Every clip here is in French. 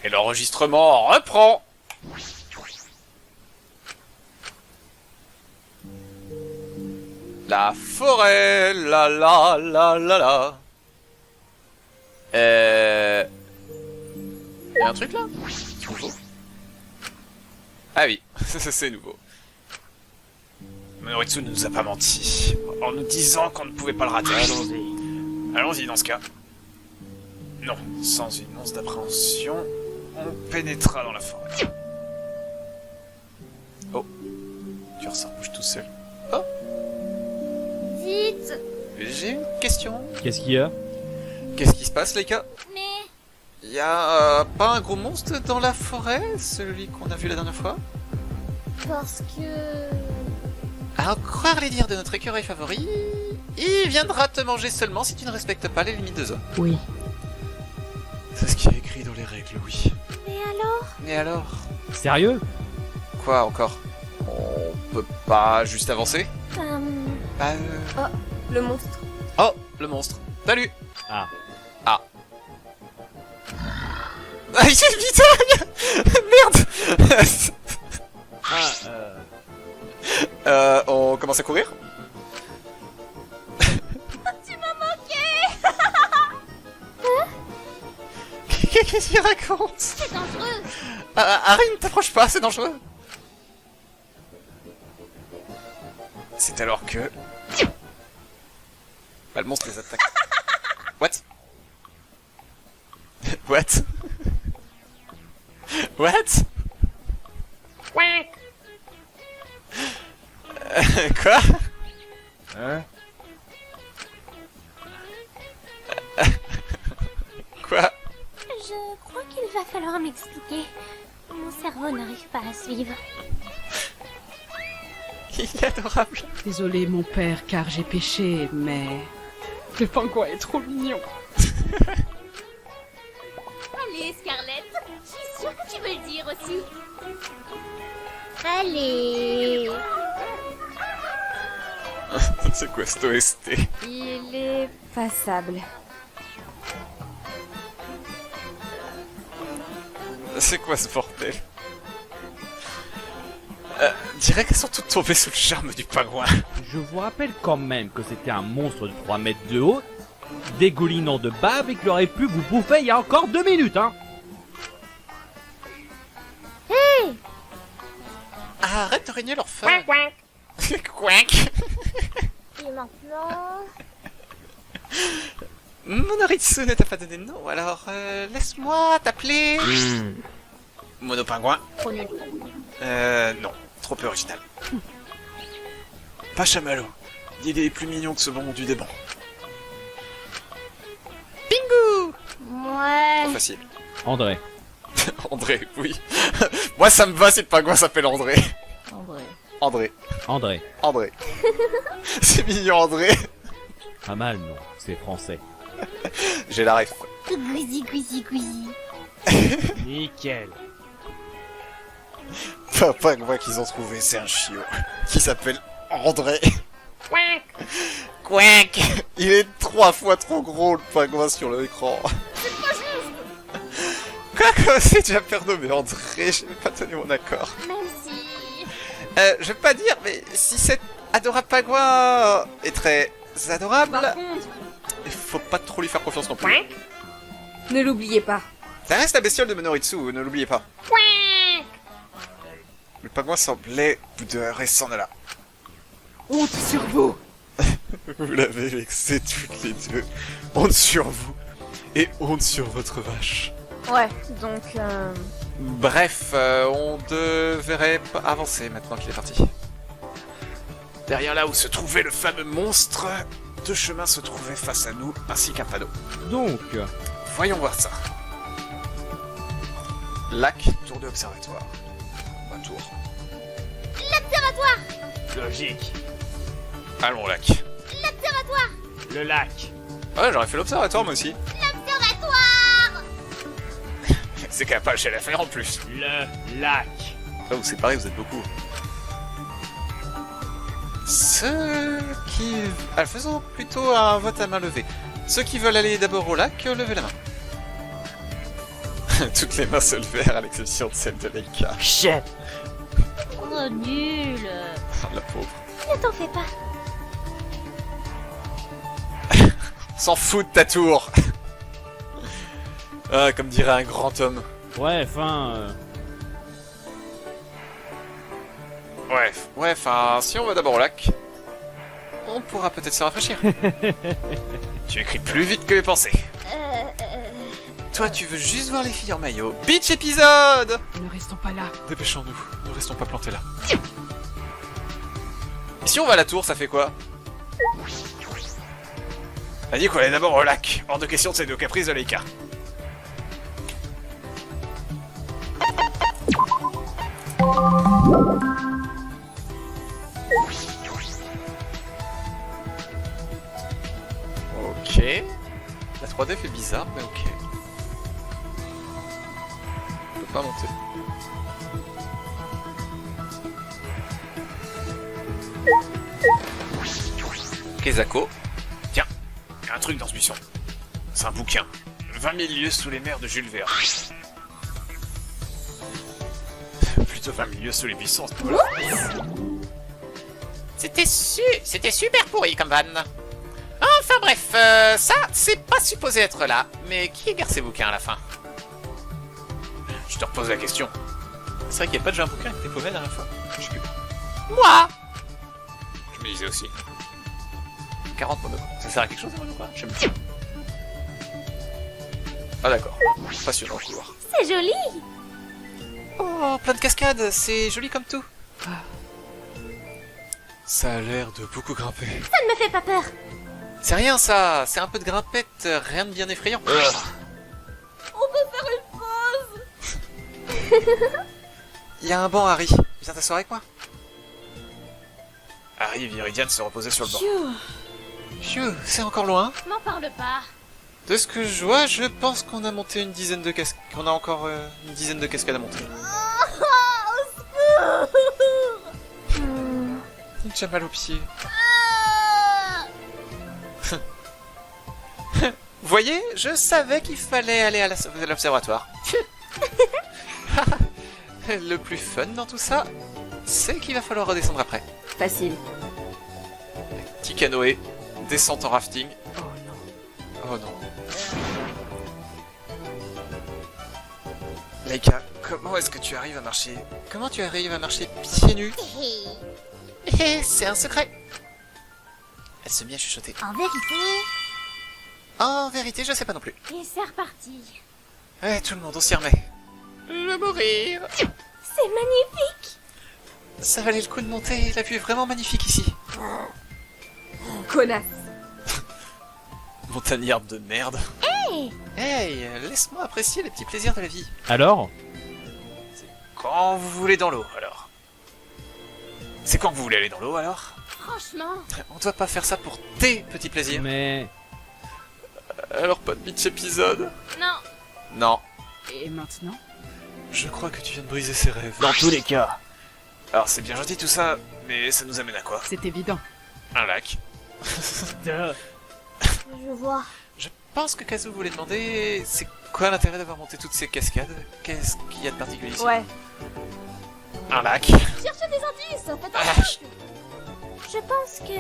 Et l'enregistrement reprend. La forêt, la la la la la. Y'a un truc là? C'est nouveau? Ah oui, c'est nouveau. Minoritsu ne nous a pas menti, en nous disant qu'on ne pouvait pas le rater. Allons-y. Allons-y dans ce cas. Non, sans une once d'appréhension, on pénétra dans la forêt. Oh, tu ressens bouge tout seul. Oh, Dites, j'ai une question. Qu'est-ce qu'il y a? Qu'est-ce qui se passe, Laika? mais Y'a pas un gros monstre dans la forêt, celui qu'on a vu la dernière fois? parce que... À en croire les dires de notre écureuil favori, il viendra te manger seulement si tu ne respectes pas les limites de zone. Oui. C'est ce qui est écrit dans les règles, oui. Mais alors? Mais alors? Sérieux? Quoi encore? On peut pas juste avancer? Bah Le monstre. Oh, le monstre. Salut! Ah. Ah. Ah, il est putain! Merde! On commence à courir? Tu m'as manqué! Qu'est-ce qu'il raconte? C'est dangereux! Arrête, ne t'approche pas, c'est dangereux! C'est alors que... Bah, le monstre les attaque. What? What? What? Quoi? Hein? Quoi? Je crois qu'il va falloir m'expliquer. Mon cerveau n'arrive pas à suivre. Il est adorable. Désolé mon père car j'ai péché, mais... Le pingouin est trop mignon. Allez, Scarlett, je suis sûre que tu veux le dire aussi. Allez. C'est quoi cet OST? Il est passable. C'est quoi ce bordel? Dirais qu'elles sont toutes tombées sous le charme du pingouin. Je vous rappelle quand même que c'était un monstre de 3 mètres de haut, dégoulinant de bave et qu'il aurait pu vous bouffer il y a encore 2 minutes, hein. Arrête de régner leur feu. Quack. Et maintenant... Monoritsu ne t'a pas donné de nom, alors laisse-moi t'appeler... Monopingouin. Trop nul. Non, trop peu original. Pas chamallow. Il est plus mignon que ce bon du déban. Bingo! Ouais. Trop facile. André. André, oui. Moi ça me va si le pingouin s'appelle André. En vrai. André. André. André. C'est mignon André. Pas mal, non. C'est français. J'ai la ref. Gouizi, gouizi, gouizi. Nickel. Pas pingouin qu'ils ont trouvé, c'est un chiot. Qui s'appelle André. Quack. Il est 3 fois trop gros le pingouin sur l'écran. Quoi, c'est déjà prénommé André, j'ai même pas tenu mon accord. Même si... Je veux pas dire, mais si cet adorable pingouin est très adorable, Par contre, il faut pas trop lui faire confiance non plus. ne l'oubliez pas. Ça reste la bestiole de Monoritsu, ne l'oubliez pas. Le pingouin semblait boudeur et s'en alla. Honte sur vous. Vous l'avez vexé toutes les deux. Honte sur vous et honte sur votre vache. Ouais, donc... Bref, on devrait avancer maintenant qu'il est parti. Derrière là où se trouvait le fameux monstre, 2 chemins se trouvaient face à nous, ainsi qu'un panneau. Donc, Voyons voir ça. Lac, tour de observatoire. Un tour. L'observatoire! logique. Allons, lac. L'observatoire! Le lac. Ouais, j'aurais fait l'observatoire moi aussi. L'observatoire! C'est capable, j'ai la faire en plus. Le lac. Là, vous séparez, vous êtes beaucoup. Ceux qui... Ah, faisons plutôt un vote à main levée. Ceux qui veulent aller d'abord au lac, levez la main. Toutes les mains se levèrent à l'exception de celle de Leika. Chef. Oh, nul. La pauvre. Ne t'en fais pas. S'en fout de ta tour. Ah, comme dirait un grand homme. Ouais, enfin... Ouais, enfin, si on va d'abord au lac, on pourra peut-être se rafraîchir. Tu écris plus vite que les pensées. Toi, tu veux juste voir les filles en maillot. Beach épisode. Ne restons pas là. Dépêchons-nous, ne restons pas plantés là. Et si on va à la tour, ça fait quoi? Elle a dit qu'on allait d'abord au lac. Hors de question de ces deux caprices de Leika. Ok. La 3D fait bizarre, mais ok. On peut pas monter. Ok, Zako. Tiens, y a un truc dans ce buisson. C'est un bouquin. 20 000 lieues sous les mers de Jules Verne. Plutôt 20 000 lieues sous les buissons, c'est pas C'était super pourri comme vanne. Enfin bref, ça, c'est pas supposé être là. Mais qui égarde ces bouquins à la fin? Je te repose la question. C'est vrai qu'il n'y a pas déjà un bouquin avec tes pommettes la dernière fois? Je sais plus. Moi? Je me disais aussi. 40 monos. Ça sert à quelque chose, les monos, quoi? Je sais plus. Ah d'accord. Passionnant le couloir. C'est joli. Oh, plein de cascades, c'est joli comme tout. Ça a l'air de beaucoup grimper. Ça ne me fait pas peur. C'est rien ça, c'est un peu de grimpette, rien de bien effrayant. On peut faire une pause. Il y a un banc, Harry. Viens t'asseoir avec moi. Harry et Viridian se reposaient sur le banc. Phew, c'est encore loin. M'en parle pas. De ce que je vois, je pense qu'on a monté une dizaine de cascades. Qu'on a encore une dizaine de cascades à monter. J'ai déjà mal aux pieds. Vous voyez, je savais qu'il fallait aller à l'observatoire. Le plus fun dans tout ça, c'est qu'il va falloir redescendre après. Facile. Petit canoë, descente en rafting. Oh non. Oh non. Leika, comment est-ce que tu arrives à marcher? Comment tu arrives à marcher pieds nus? C'est un secret. Elle se mit à chuchoter. En vérité. En vérité, je sais pas non plus. Et c'est reparti. Ouais, tout le monde, on s'y remet. Je mourir. C'est magnifique. Ça valait le coup de monter, la vue est vraiment magnifique ici. Connasse. Montagnarde de merde. Hey, laisse-moi apprécier les petits plaisirs de la vie. Alors? Quand vous voulez dans l'eau, alors. C'est quand que vous voulez aller dans l'eau, alors? Franchement. On doit pas faire ça pour tes petits plaisirs. Mais... Alors pas de beach épisode? Non. Non. Et maintenant? Je crois que tu viens de briser ses rêves. Dans tous les cas. Alors c'est bien gentil tout ça, mais ça nous amène à quoi? C'est évident. Un lac. Duh. Je vois. Je pense que Kazu voulait demander... C'est quoi l'intérêt d'avoir monté toutes ces cascades? Qu'est-ce qu'il y a de particulier ici? Ouais. Un lac. Cherchez des indices. Faites attention. Je pense que...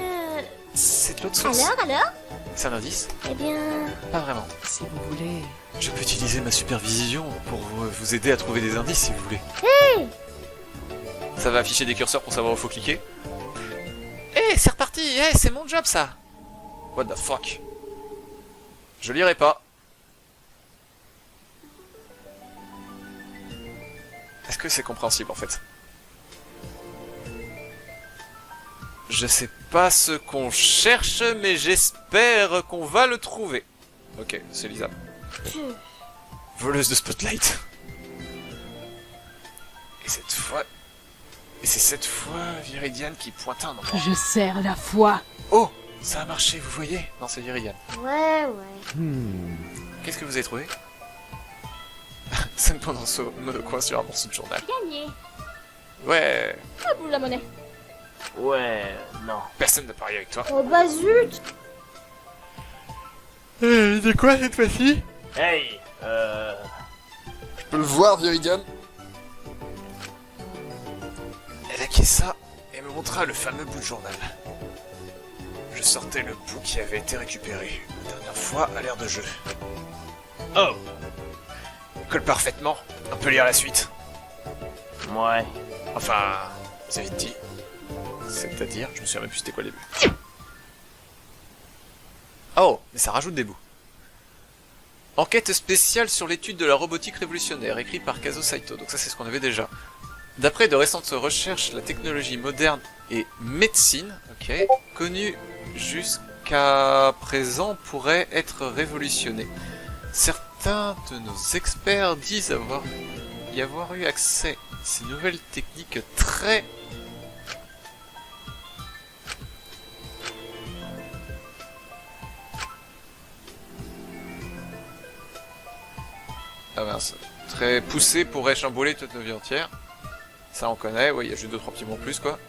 C'est de l'eau de source. Alors C'est un indice? Eh bien... Pas vraiment. Si vous voulez. Je peux utiliser ma supervision pour vous aider à trouver des indices si vous voulez. Hey. Ça va afficher des curseurs pour savoir où faut cliquer. Eh, c'est reparti. Eh, c'est mon job ça. What the fuck? Je lirai pas. Est-ce que c'est compréhensible en fait? Je sais pas ce qu'on cherche, mais j'espère qu'on va le trouver. Ok, c'est lisable. Voleuse de spotlight. Et cette fois... Et c'est cette fois Viridian qui pointe un endroit. Je serre la foi. Oh, ça a marché, vous voyez? Non, c'est Viridian. Ouais. Qu'est-ce que vous avez trouvé? 5 points dans ce monocoin sur un morceau de journal. Gagné. Ouais, À bout la monnaie. Ouais, non. personne n'a parié avec toi. Oh bah zut. De quoi cette fois-ci? Hey, peux le voir, Viridian. Elle acquiesça et me montra le fameux bout de journal. Je sortais le bout qui avait été récupéré la dernière fois à l'ère de jeu. Oh! Colle parfaitement. On peut lire la suite. Ouais. Enfin, c'est vite dit. C'est-à-dire, je me souviens même plus c'était quoi le début. Oh, mais ça rajoute des bouts. Enquête spéciale sur l'étude de la robotique révolutionnaire, écrit par Kazo Saito. Donc ça, c'est ce qu'on avait déjà. D'après de récentes recherches, la technologie moderne et médecine, ok, connue jusqu'à présent, pourrait être révolutionnée. Certains de nos experts disent y avoir eu accès à ces nouvelles techniques très... Ah mince, très poussées pourraient chambouler toute notre vie entière. Ça on connaît, ouais, il y a juste 2-3 petits mots en plus quoi.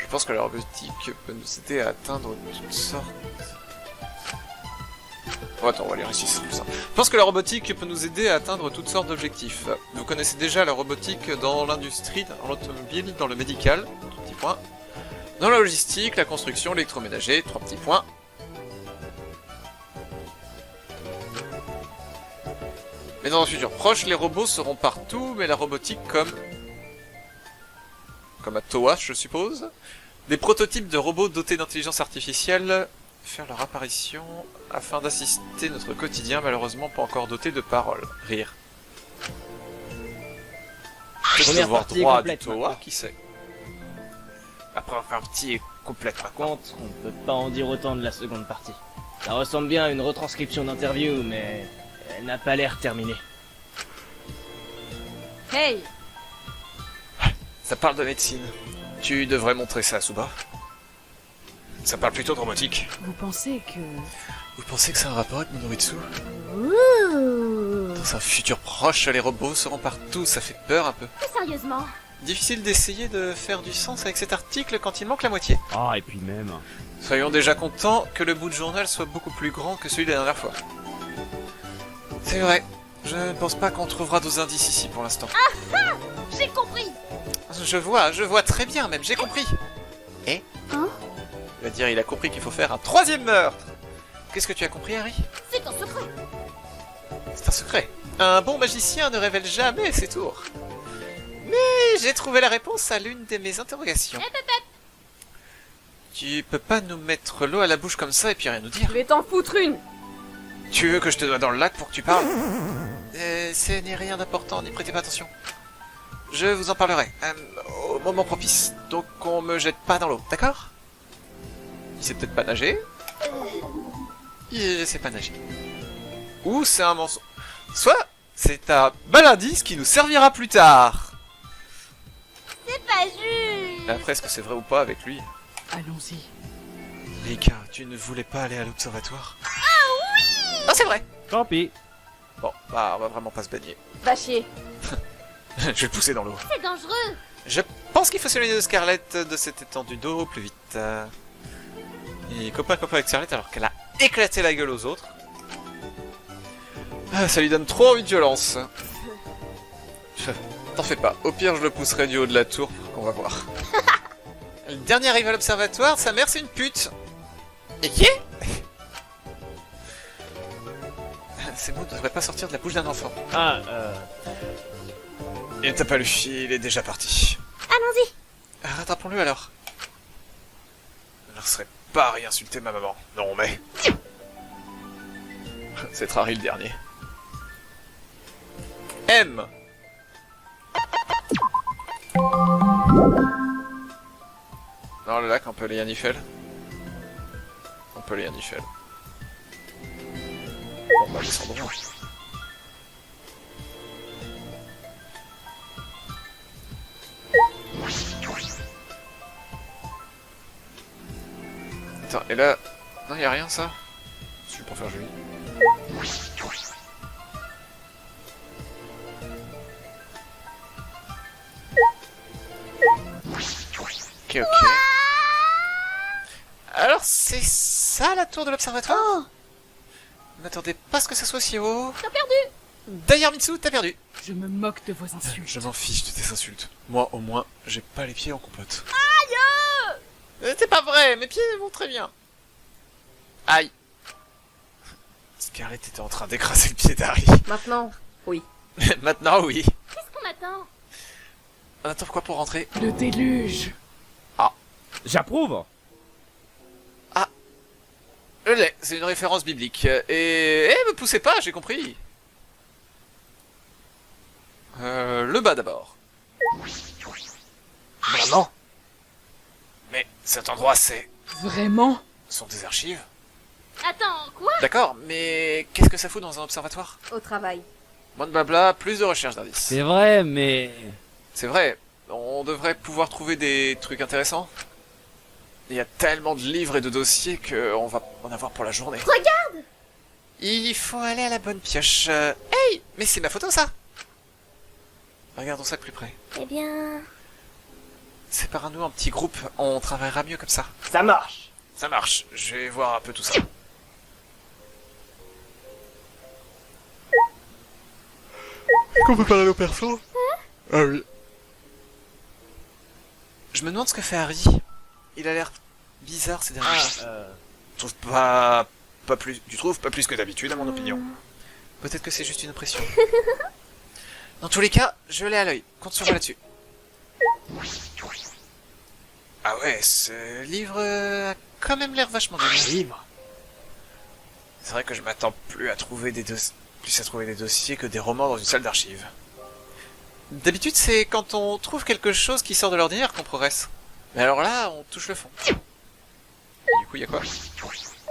Je pense que la robotique peut nous aider à atteindre toutes sortes... Oh, attends, on va lire ici, c'est plus simple. Je pense que la robotique peut nous aider à atteindre toutes sortes d'objectifs. Vous connaissez déjà la robotique dans l'industrie, dans l'automobile, dans le médical, 3 petits points. Dans la logistique, la construction, l'électroménager, 3 petits points. Mais dans un futur proche, les robots seront partout, mais la robotique comme à Towa, je suppose. Des prototypes de robots dotés d'intelligence artificielle faire leur apparition afin d'assister notre quotidien, malheureusement pas encore doté de paroles. Rire. Peut-être Première avoir partie droit à complète, du Towa, maintenant. qui sait. Après on va faire un petit complète Par maintenant. contre, on peut pas en dire autant de la seconde partie. Ça ressemble bien à une retranscription d'interview, mais elle n'a pas l'air terminée. Hey! Ça parle de médecine. Tu devrais montrer ça à Suba. Ça parle plutôt de robotique. Vous pensez que... Vous pensez que c'est un rapport avec Minoritsu? Ouh. Dans un futur proche, les robots seront partout, ça fait peur un peu. Plus sérieusement, Difficile d'essayer de faire du sens avec cet article quand il manque la moitié. Ah, et puis même... Soyons déjà contents que le bout de journal soit beaucoup plus grand que celui de la dernière fois. C'est vrai, je ne pense pas qu'on trouvera d'autres indices ici pour l'instant. j'ai compris. Je vois très bien même, j'ai compris. Et Hein? Il va dire, il a compris qu'il faut faire un 3e meurtre. Qu'est-ce que tu as compris, Harry? C'est un secret. C'est un secret. Un bon magicien ne révèle jamais ses tours. Mais j'ai trouvé la réponse à l'une de mes interrogations. Tu peux pas nous mettre l'eau à la bouche comme ça et puis rien nous dire. Je vais t'en foutre une! Tu veux que je te dois dans le lac pour que tu parles? Ce n'est rien d'important, n'y prêtez pas attention. Je vous en parlerai, au moment propice. Donc on me jette pas dans l'eau, d'accord? Il sait peut-être pas nager. Il sait pas nager. Ou c'est un mensonge. Soit c'est un bel indice qui nous servira plus tard. C'est pas juste. Après, est-ce que c'est vrai ou pas avec lui? Allons-y. Rika, tu ne voulais pas aller à l'observatoire? Ah, c'est vrai. Tant pis. Bon, bah on va vraiment pas se baigner. Va chier. Je vais le pousser dans l'eau. C'est dangereux. Je pense qu'il faut s'éloigner de Scarlett de cette étendue d'eau au plus vite. Et copain avec Scarlett alors qu'elle a éclaté la gueule aux autres. Ah, ça lui donne trop envie de violence. T'en fais pas, au pire je le pousserai du haut de la tour pour qu'on va voir. Le dernier arrivé à l'observatoire, sa mère c'est une pute. Et qui est? Ces mots ne devraient pas sortir de la bouche d'un enfant. Ah, Il t'a pas lu, il est déjà parti. Allons-y. Rattrapons-le alors. Je ne serais pas rien insulter ma maman. Non mais... C'est Harry le dernier. M. Non, le lac, on peut aller à Nifel. On peut aller à Nifel. Bon, bah, descendons. Attends, et là... Non, y a rien, ça? C'est pour faire joli. Ok, ok. Alors, c'est ça la tour de l'observatoire? Oh, m'attendais pas à ce que ça soit si haut. T'as perdu. D'ailleurs, Mitsu, t'as perdu. Je me moque de vos insultes. Je m'en fiche de tes insultes. Moi, au moins, j'ai pas les pieds en compote. C'est pas vrai, mes pieds vont très bien. Aïe. Scarlett était en train d'écraser le pied d'Harry. Maintenant, oui. Maintenant, oui. Qu'est-ce qu'on attend? On attend quoi pour rentrer? Le déluge. J'approuve. Le lait, c'est une référence biblique. Et... me poussez pas, j'ai compris. Le bas d'abord. Vraiment? Mais cet endroit, Vraiment? ce sont des archives. Attends, quoi? D'accord, mais qu'est-ce que ça fout dans un observatoire? Au travail. Moins de blabla, plus de recherche d'indices. C'est vrai, mais... C'est vrai, on devrait pouvoir trouver des trucs intéressants. Il y a tellement de livres et de dossiers qu'on va en avoir pour la journée. Regarde! Il faut aller à la bonne pioche. Hey! Mais c'est ma photo, ça! Regardons ça de plus près. Eh bien... Séparons-nous en petits groupes, on travaillera mieux comme ça. Ça marche. Ça marche, je vais voir un peu tout ça. Qu'on peut parler au perso? Ah oui. Je me demande ce que fait Harry. Il a l'air bizarre ces derniers jours. Je trouve pas plus. Tu trouves pas plus que d'habitude à mon opinion. Peut-être que c'est juste une impression. Dans tous les cas, je l'ai à l'œil. Compte sur moi là-dessus. Ah ouais, ce livre a quand même l'air vachement bien. Livre. C'est vrai que je m'attends plus à trouver des dossiers que des romans dans une salle d'archives. D'habitude, c'est quand on trouve quelque chose qui sort de l'ordinaire qu'on progresse. Mais alors là, on touche le fond. Et du coup, y a quoi?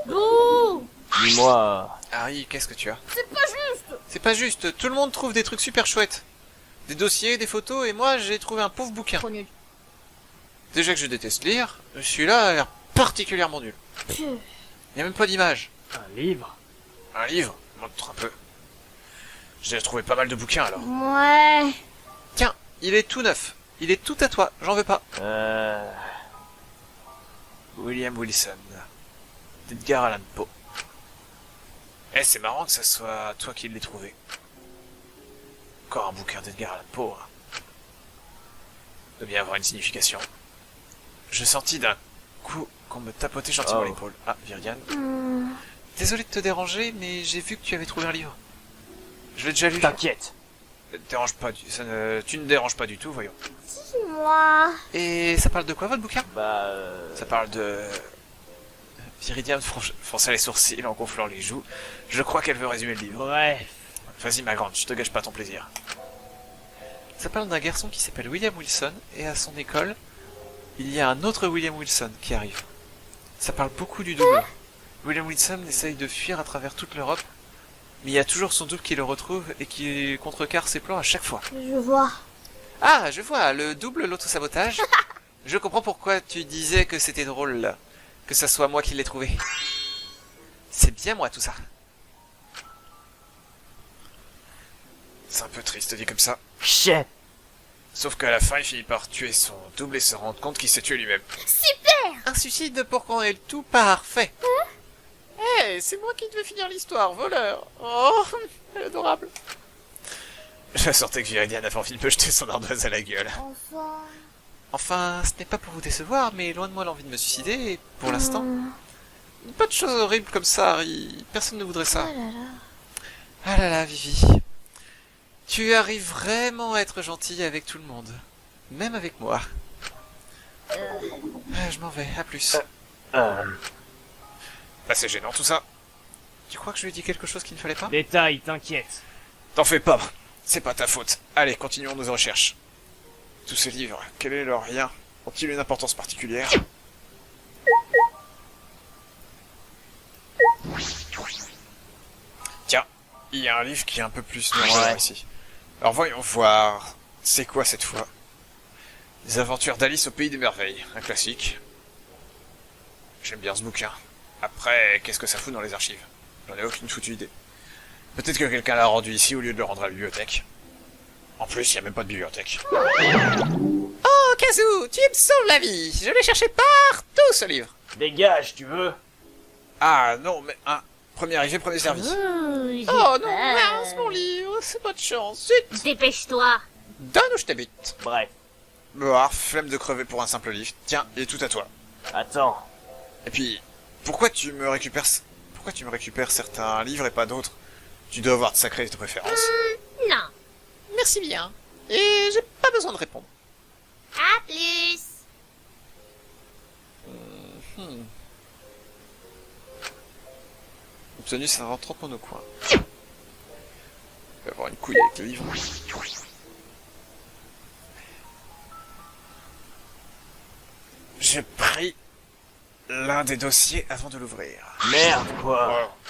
Bouh! Dis-moi. Harry, qu'est-ce que tu as? C'est pas juste! C'est pas juste, tout le monde trouve des trucs super chouettes. Des dossiers, des photos, et moi, j'ai trouvé un pauvre bouquin. Trop nul. Déjà que je déteste lire, celui-là a l'air particulièrement nul. Y a même pas d'image. Un livre. Un livre? Montre un peu. J'ai trouvé pas mal de bouquins alors. Ouais... Tiens, il est tout neuf. Il est tout à toi, j'en veux pas. William Wilson. d'Edgar Allan Poe. Eh, c'est marrant que ça soit toi qui l'aies trouvé. Encore un bouquin d'Edgar Allan Poe. Hein. Doit bien avoir une signification. Je sentis d'un coup qu'on me tapotait gentiment l'épaule. Ah, Viridiane. Désolé de te déranger, mais j'ai vu que tu avais trouvé un livre. Je l'ai déjà lu. T'inquiète. Dérange pas tu ne déranges pas du tout, voyons. Moi... Et ça parle de quoi, votre bouquin? Ça parle de... Viridiane fronça les sourcils en gonflant les joues. Je crois qu'elle veut résumer le livre. Bref. Vas-y, ma grande, je te gâche pas ton plaisir. Ça parle d'un garçon qui s'appelle William Wilson, et à son école, il y a un autre William Wilson qui arrive. Ça parle beaucoup du double. William Wilson essaye de fuir à travers toute l'Europe, mais il y a toujours son double qui le retrouve et qui contrecarre ses plans à chaque fois. Je vois. Ah, je vois, le double, l'autosabotage. Je comprends pourquoi tu disais que c'était drôle, là. Que ça soit moi qui l'ai trouvé. C'est bien moi tout ça. C'est un peu triste dit comme ça. Shit. Sauf qu'à la fin, il finit par tuer son double et se rendre compte qu'il s'est tué lui-même. Super! Un suicide pour qu'on ait le tout parfait. Eh, c'est moi qui devais finir l'histoire, voleur. Oh, elle est adorable. Je sentais que Viridiane avait envie de me jeter son ardoise à la gueule. Enfin... Enfin, ce n'est pas pour vous décevoir, mais loin de moi l'envie de me suicider, et pour l'instant... Pas de choses horribles comme ça, Harry. Personne ne voudrait ça. Oh là là. Ah là là, Vivi. Tu arrives vraiment à être gentil avec tout le monde. Même avec moi. Je m'en vais, à plus. Bah c'est gênant tout ça. Tu crois que je lui ai dit quelque chose qu'il ne fallait pas? Détail, t'inquiète. T'en fais pas. C'est pas ta faute. Allez, continuons nos recherches. Tous ces livres, quel est leur lien? Ont-ils une importance particulière? Tiens, il y a un livre qui est un peu plus noir ici. Alors voyons voir. C'est quoi cette fois? Les aventures d'Alice au pays des merveilles. Un classique. J'aime bien ce bouquin. Après, qu'est-ce que ça fout dans les archives? J'en ai aucune foutue idée. Peut-être que quelqu'un l'a rendu ici au lieu de le rendre à la bibliothèque. En plus, il n'y a même pas de bibliothèque. Oh, Kazoo, tu me sauves la vie. Je l'ai cherché partout, ce livre. Dégage, tu veux? Ah, non, mais... Premier arrivé, premier servi. J'ai Oh non, peur. mince, mon livre, c'est pas de chance. Zut. Dépêche-toi. Donne ou je t'habite. Bref, Bah, flemme de crever pour un simple livre. Tiens, il est tout à toi. attends. Et puis, pourquoi tu me récupères certains livres et pas d'autres? Tu dois avoir de sacrées préférences. Non. Merci bien. Et j'ai pas besoin de répondre. À plus. Obtenu, ça rentre trop dans nos coins. Il va avoir une couille avec le livre. J'ai pris l'un des dossiers avant de l'ouvrir. Merde, quoi. Oh.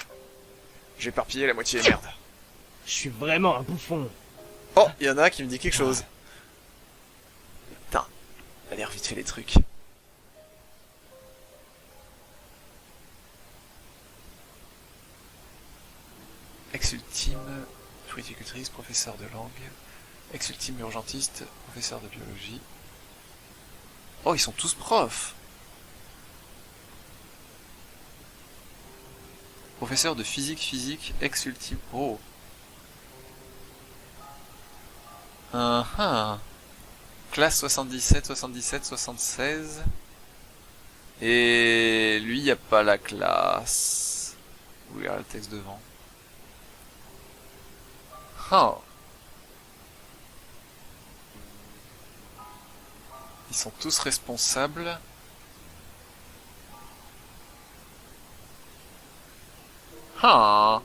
J'ai éparpillé la moitié des merdes. Je suis vraiment un bouffon. Oh, il y en a un qui me dit quelque chose. Putain, on va lire vite fait les trucs. Ex-ultime fruiticultrice, professeur de langue. Ex-ultime urgentiste, professeur de biologie. Oh, ils sont tous profs. Professeur de physique, ex-ultime. Oh. Classe 77, 77, 76. Et lui, y a pas la classe. Vous verrez le texte devant. Oh. Ils sont tous responsables. Ah.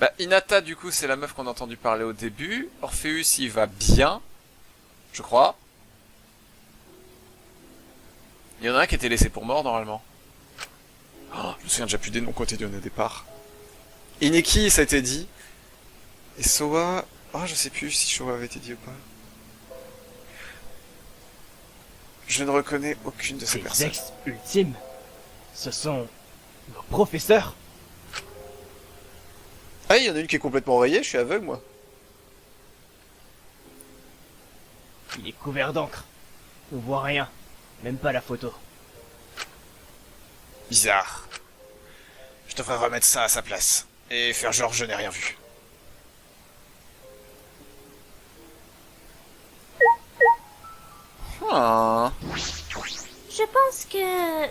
Bah, Hinata, du coup, c'est la meuf qu'on a entendu parler au début. Orpheus, il va bien. Je crois. Il y en a un qui était laissé pour mort, normalement. Oh, je me souviens déjà plus des noms qu'on était donnés au départ. Ineki, ça a été dit. Et Soa... Oh, je sais plus si Showa avait été dit ou pas. Je ne reconnais aucune de ces Les personnes. ex-ultimes, ce sont nos professeurs. Ah, il y en a une qui est complètement enrayée, je suis aveugle, moi. Il est couvert d'encre. On voit rien, même pas la photo. Bizarre. Je devrais remettre ça à sa place. Et faire genre je n'ai rien vu. Ah. Je pense que...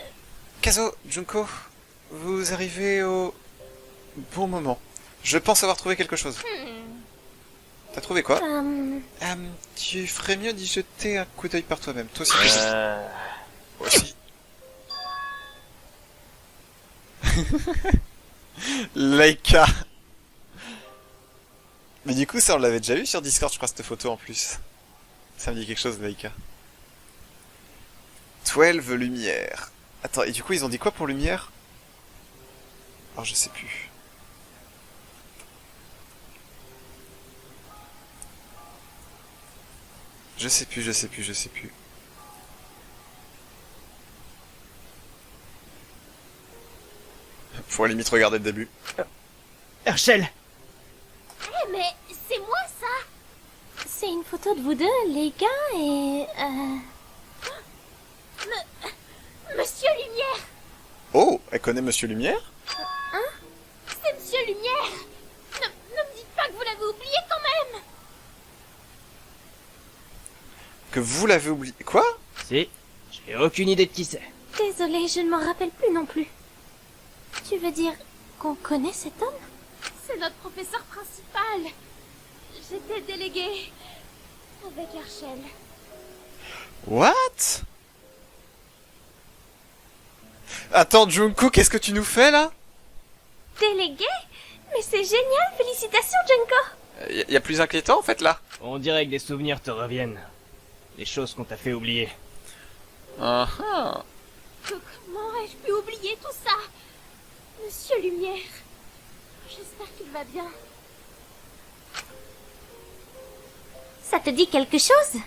Kazo, Junko, vous arrivez au bon moment. Je pense avoir trouvé quelque chose. T'as trouvé quoi? Tu ferais mieux d'y jeter un coup d'œil par toi-même. Toi aussi. Moi aussi. Laika. Mais du coup, ça on l'avait déjà vu sur Discord, je crois, cette photo en plus. Ça me dit quelque chose, Laika. 12 lumière. Attends, et du coup, ils ont dit quoi pour lumière? Oh, je sais plus. Je sais plus. Faut à la limite regarder le début. Herschel, Eh, mais c'est moi, ça. C'est une photo de vous deux, les gars, et... Monsieur Lumière. Oh, elle connaît Monsieur Lumière? C'est Monsieur Lumière. Ne me dites pas que vous l'avez oublié quand même. Que vous l'avez oublié. Quoi? si, j'ai aucune idée de qui c'est. Désolée, je ne m'en rappelle plus non plus. Tu veux dire qu'on connaît cet homme? C'est notre professeur principal. J'étais déléguée avec Herschel. What? Attends, Junko, qu'est-ce que tu nous fais là? Déléguée? Mais c'est génial, félicitations Junko. Y a plus inquiétant en fait là? On dirait que des souvenirs te reviennent. Des choses qu'on t'a fait oublier. Uh-huh. Comment ai-je pu oublier tout ça? Monsieur Lumière. J'espère qu'il va bien. Ça te dit quelque chose?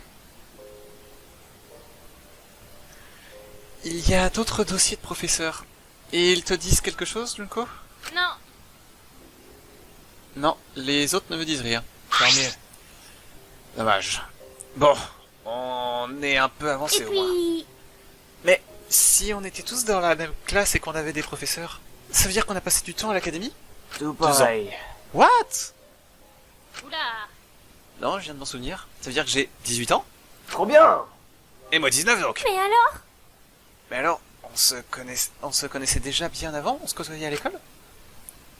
Il y a d'autres dossiers de professeurs. Et ils te disent quelque chose, Junko? Non. Non, les autres ne me disent rien. Tant mieux. Dommage. Bon, on on est un peu avancé Et au moins. puis... Mais si on était tous dans la même classe et qu'on avait des professeurs, ça veut dire qu'on a passé du temps à l'académie? Tout pareil. What? Oula. Non, je viens de m'en souvenir. Ça veut dire que j'ai 18 ans? Trop bien. Et moi 19 donc. Mais alors? Mais alors, on se connaissait déjà bien avant? On se côtoyait à l'école?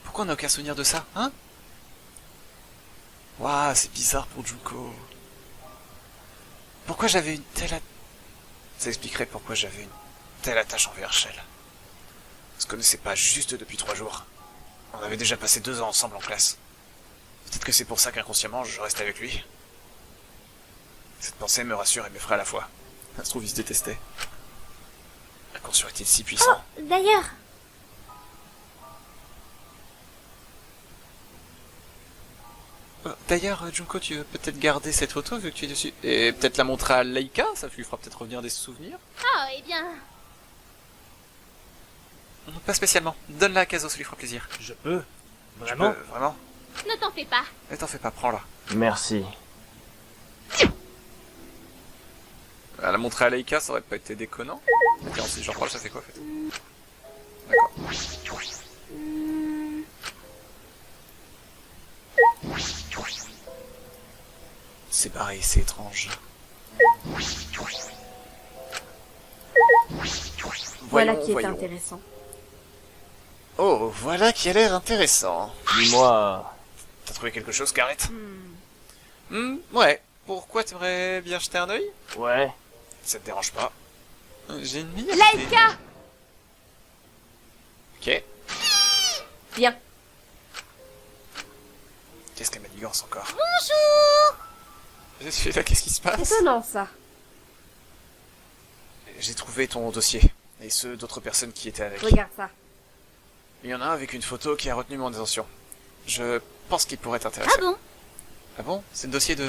Pourquoi on n'a aucun souvenir de ça, hein? Waouh, c'est bizarre pour Junko. Pourquoi j'avais une telle... Ça expliquerait pourquoi j'avais une telle attache envers Shell. On se connaissait pas juste depuis 3 jours. On avait déjà passé 2 ans ensemble en classe. Peut-être que c'est pour ça qu'inconsciemment je reste avec lui. Cette pensée me rassure et m'effraie à la fois. Ça se trouve, ils se détestaient. L'inconscient est-il si puissant? Oh, d'ailleurs... D'ailleurs, Junko, tu veux peut-être garder cette photo vu que tu es dessus. Et peut-être la montrer à Laika, ça lui fera peut-être revenir des souvenirs. Oh, eh bien... Pas spécialement. Donne-la à Kazo, ça lui fera plaisir. Je peux. Tu Vraiment? peux, vraiment? Ne t'en fais pas. Mais t'en fais pas, prends-la. Merci. La montrer à Laika, ça aurait pas été déconnant. Tiens, si j'en prends, ça fait quoi en fait? D'accord. Hmm, C'est pareil, c'est étrange. Voilà Voyons, qui est voyons. intéressant. Oh, voilà qui a l'air intéressant. Dis-moi. T'as trouvé quelque chose, Garrett? Ouais. Pourquoi t'aimerais bien jeter un œil? Ouais. Ça te dérange pas? J'ai une meilleure idée. Laika! Ok. Viens. Qu'est-ce qu'elle manigance encore? Bonjour! Je suis là, qu'est-ce qui se passe? Étonnant ça. J'ai trouvé ton dossier. Et ceux d'autres personnes qui étaient avec. Regarde ça. Il y en a un avec une photo qui a retenu mon attention. Je pense qu'il pourrait t'intéresser. Ah bon? Ah bon? C'est le dossier de...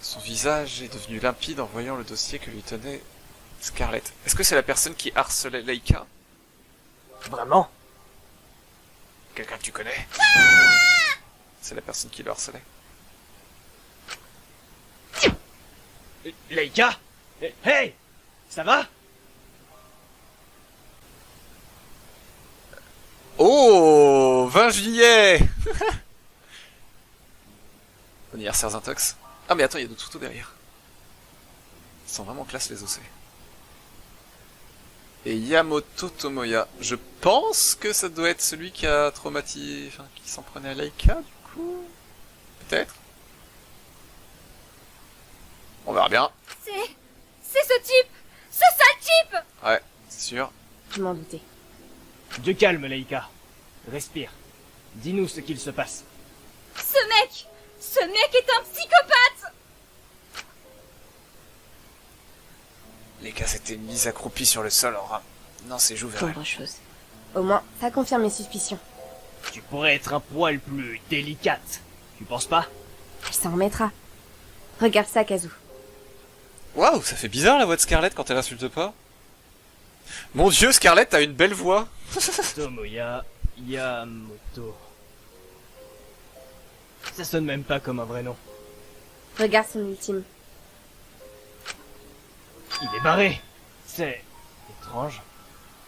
Son visage est devenu limpide en voyant le dossier que lui tenait Scarlett. Est-ce que c'est la personne qui harcelait Laika? Vraiment? Quelqu'un que tu connais? C'est la personne qui le harcelait. Laika? Hey! Ça va? Oh, 20 juillet. Bon anniversaire Zintox. Ah mais attends, il y a d'autres photos derrière. Ils sont vraiment classe les OC. Et Yamoto Tomoya. Je pense que ça doit être celui qui a traumatisé... Enfin, qui s'en prenait à Laika, du coup. Peut-être. On verra bien. C'est ce type! Ce sale type! Ouais, c'est sûr. Je m'en doutais. Du calme, Laika. Respire. Dis-nous ce qu'il se passe. Ce mec est un psychopathe! Laika s'était mise accroupie sur le sol en ramenant ses joues vers elle. Pauvre chose. Au moins, ça confirme mes suspicions. Tu pourrais être un poil plus délicate. Tu penses pas? Elle s'en remettra. Regarde ça, Kazu. Waouh, ça fait bizarre la voix de Scarlett quand elle insulte pas. Mon dieu, Scarlett, t'as une belle voix. Tomoya Yamoto. Ça sonne même pas comme un vrai nom. Regarde son ultime. Il est barré. C'est étrange.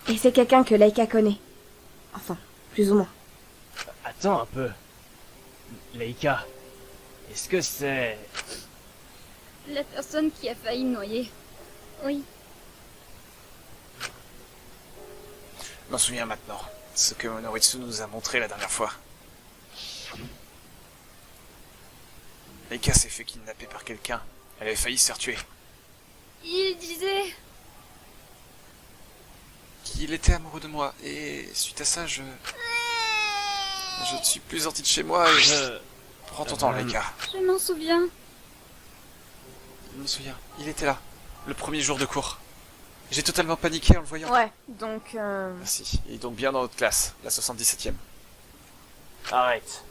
Et c'est quelqu'un que Laika connaît. Enfin, plus ou moins. Attends un peu. Laika, est-ce que c'est... La personne qui a failli me noyer. Oui. Je m'en souviens maintenant. Ce que Monoritsu nous a montré la dernière fois. Laika s'est fait kidnapper par quelqu'un. Elle avait failli se faire tuer. Il disait... Qu'il était amoureux de moi. Et suite à ça, je ne suis plus sorti de chez moi et je... Prends ton temps, Laika. Je m'en souviens. Je me souviens. Il était là. Le premier jour de cours. J'ai totalement paniqué en le voyant. Ouais, donc Merci. Il est donc bien dans notre classe, la 77e. Arrête.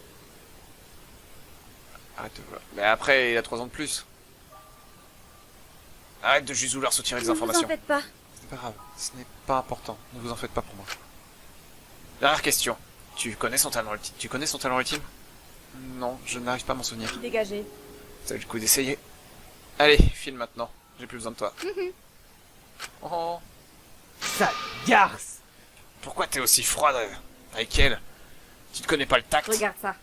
Arrête de voir. Mais après, il a 3 ans de plus. Arrête de juste vouloir soutirer des Ne vous informations. en faites pas. C'est pas grave, ce n'est pas important. Ne vous en faites pas pour moi. Dernière question. Tu connais son talent ultime? Tu connais son talent ultime? Non, je n'arrive pas à m'en souvenir. dégagé. Ça vaut le coup d'essayer. Allez, file maintenant. J'ai plus besoin de toi. Oh. Ça garce. Pourquoi t'es aussi froide avec elle? Tu ne connais pas le tact? Regarde ça.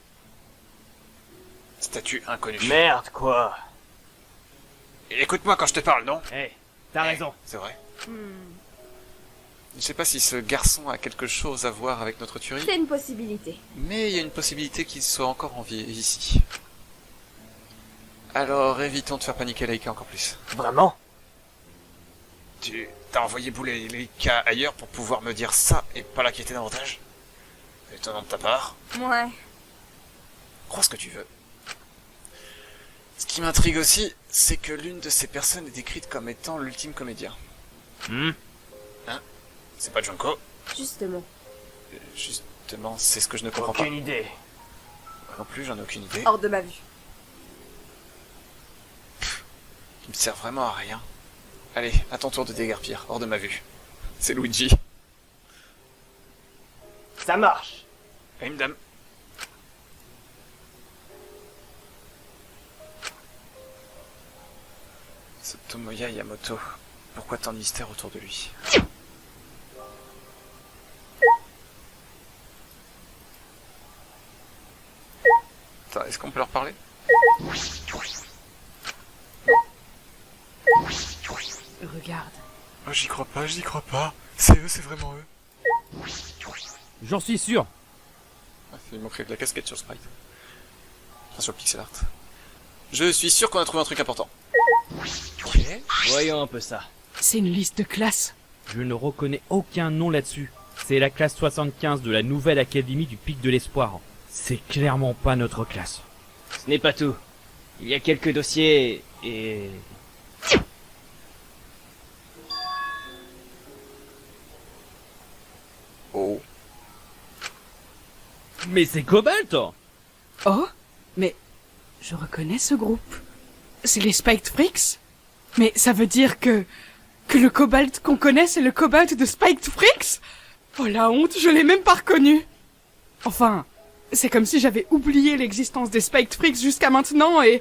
Statue inconnue. Merde, quoi. Écoute-moi quand je te parle, non? Eh, t'as raison. C'est vrai. Je sais pas si ce garçon a quelque chose à voir avec notre tuerie, C'est une possibilité. mais il y a une possibilité qu'il soit encore en vie ici. Alors évitons de faire paniquer Laika encore plus. Vraiment? Tu t'as envoyé bouler Laika ailleurs pour pouvoir me dire ça et pas l'inquiéter davantage? Étonnant de ta part. Ouais. Crois ce que tu veux. Ce qui m'intrigue aussi, c'est que l'une de ces personnes est décrite comme étant l'ultime comédien. C'est pas Junko? Justement. Justement, c'est ce que je ne comprends pas. Aucune idée. Moi non plus, j'en ai aucune idée. Hors de ma vue. Qui me sert vraiment à rien. Allez, à ton tour de déguerpir, hors de ma vue. C'est Luigi. Ça marche. Hey, madame. Ce Tomoya Yamato, pourquoi tant de mystère autour de lui? Attends, est-ce qu'on peut leur parler? Regarde. Oh, j'y crois pas. C'est eux, c'est vraiment eux. J'en suis sûr. Ah, il manquerait de la casquette sur Sprite. Enfin, sur Pixel Art. Je suis sûr qu'on a trouvé un truc important. Ok. Voyons un peu ça. C'est une liste de classe. Je ne reconnais aucun nom là-dessus. C'est la classe 75 de la nouvelle académie du Pic de l'Espoir. C'est clairement pas notre classe. Ce n'est pas tout. Il y a quelques dossiers et... Oh. Mais c'est Cobalt! Oh, mais je reconnais ce groupe. C'est les Spiked Freaks? Mais ça veut dire que le Cobalt qu'on connaît, c'est le Cobalt de Spiked Freaks? Oh la honte, je l'ai même pas reconnu. Enfin, c'est comme si j'avais oublié l'existence des Spiked Freaks jusqu'à maintenant et...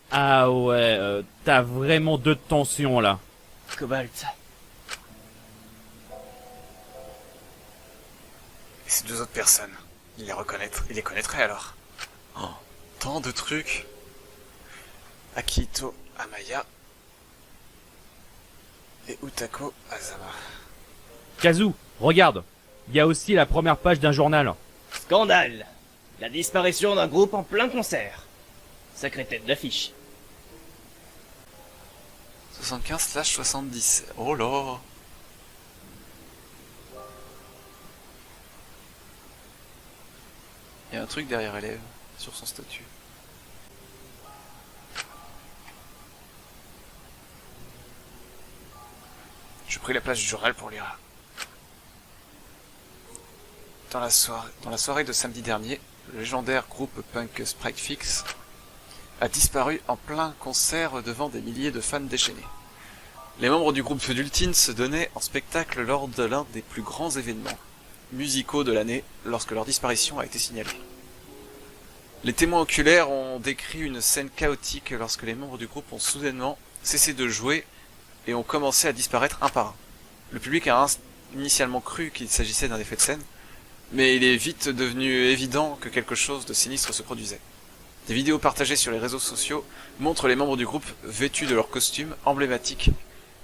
Ah ouais, t'as vraiment deux tensions là. Cobalt. Et ces deux autres personnes, il les connaîtrait alors. Oh, tant de trucs. Akito Amaya et Utako Azama. Kazu, regarde. Il y a aussi la première page d'un journal. Scandale. La disparition d'un groupe en plein concert. Sacrée tête d'affiche. 75/70. Oh là. Il y a un truc derrière élève, sur son statut. Je pris la place du journal pour lire. Dans la soirée de samedi dernier, le légendaire groupe punk Sprite Fix a disparu en plein concert devant des milliers de fans déchaînés. Les membres du groupe d'Ultine se donnaient en spectacle lors de l'un des plus grands événements musicaux de l'année lorsque leur disparition a été signalée. Les témoins oculaires ont décrit une scène chaotique lorsque les membres du groupe ont soudainement cessé de jouer et ont commencé à disparaître un par un. Le public a initialement cru qu'il s'agissait d'un effet de scène, mais il est vite devenu évident que quelque chose de sinistre se produisait. Des vidéos partagées sur les réseaux sociaux montrent les membres du groupe vêtus de leurs costumes emblématiques,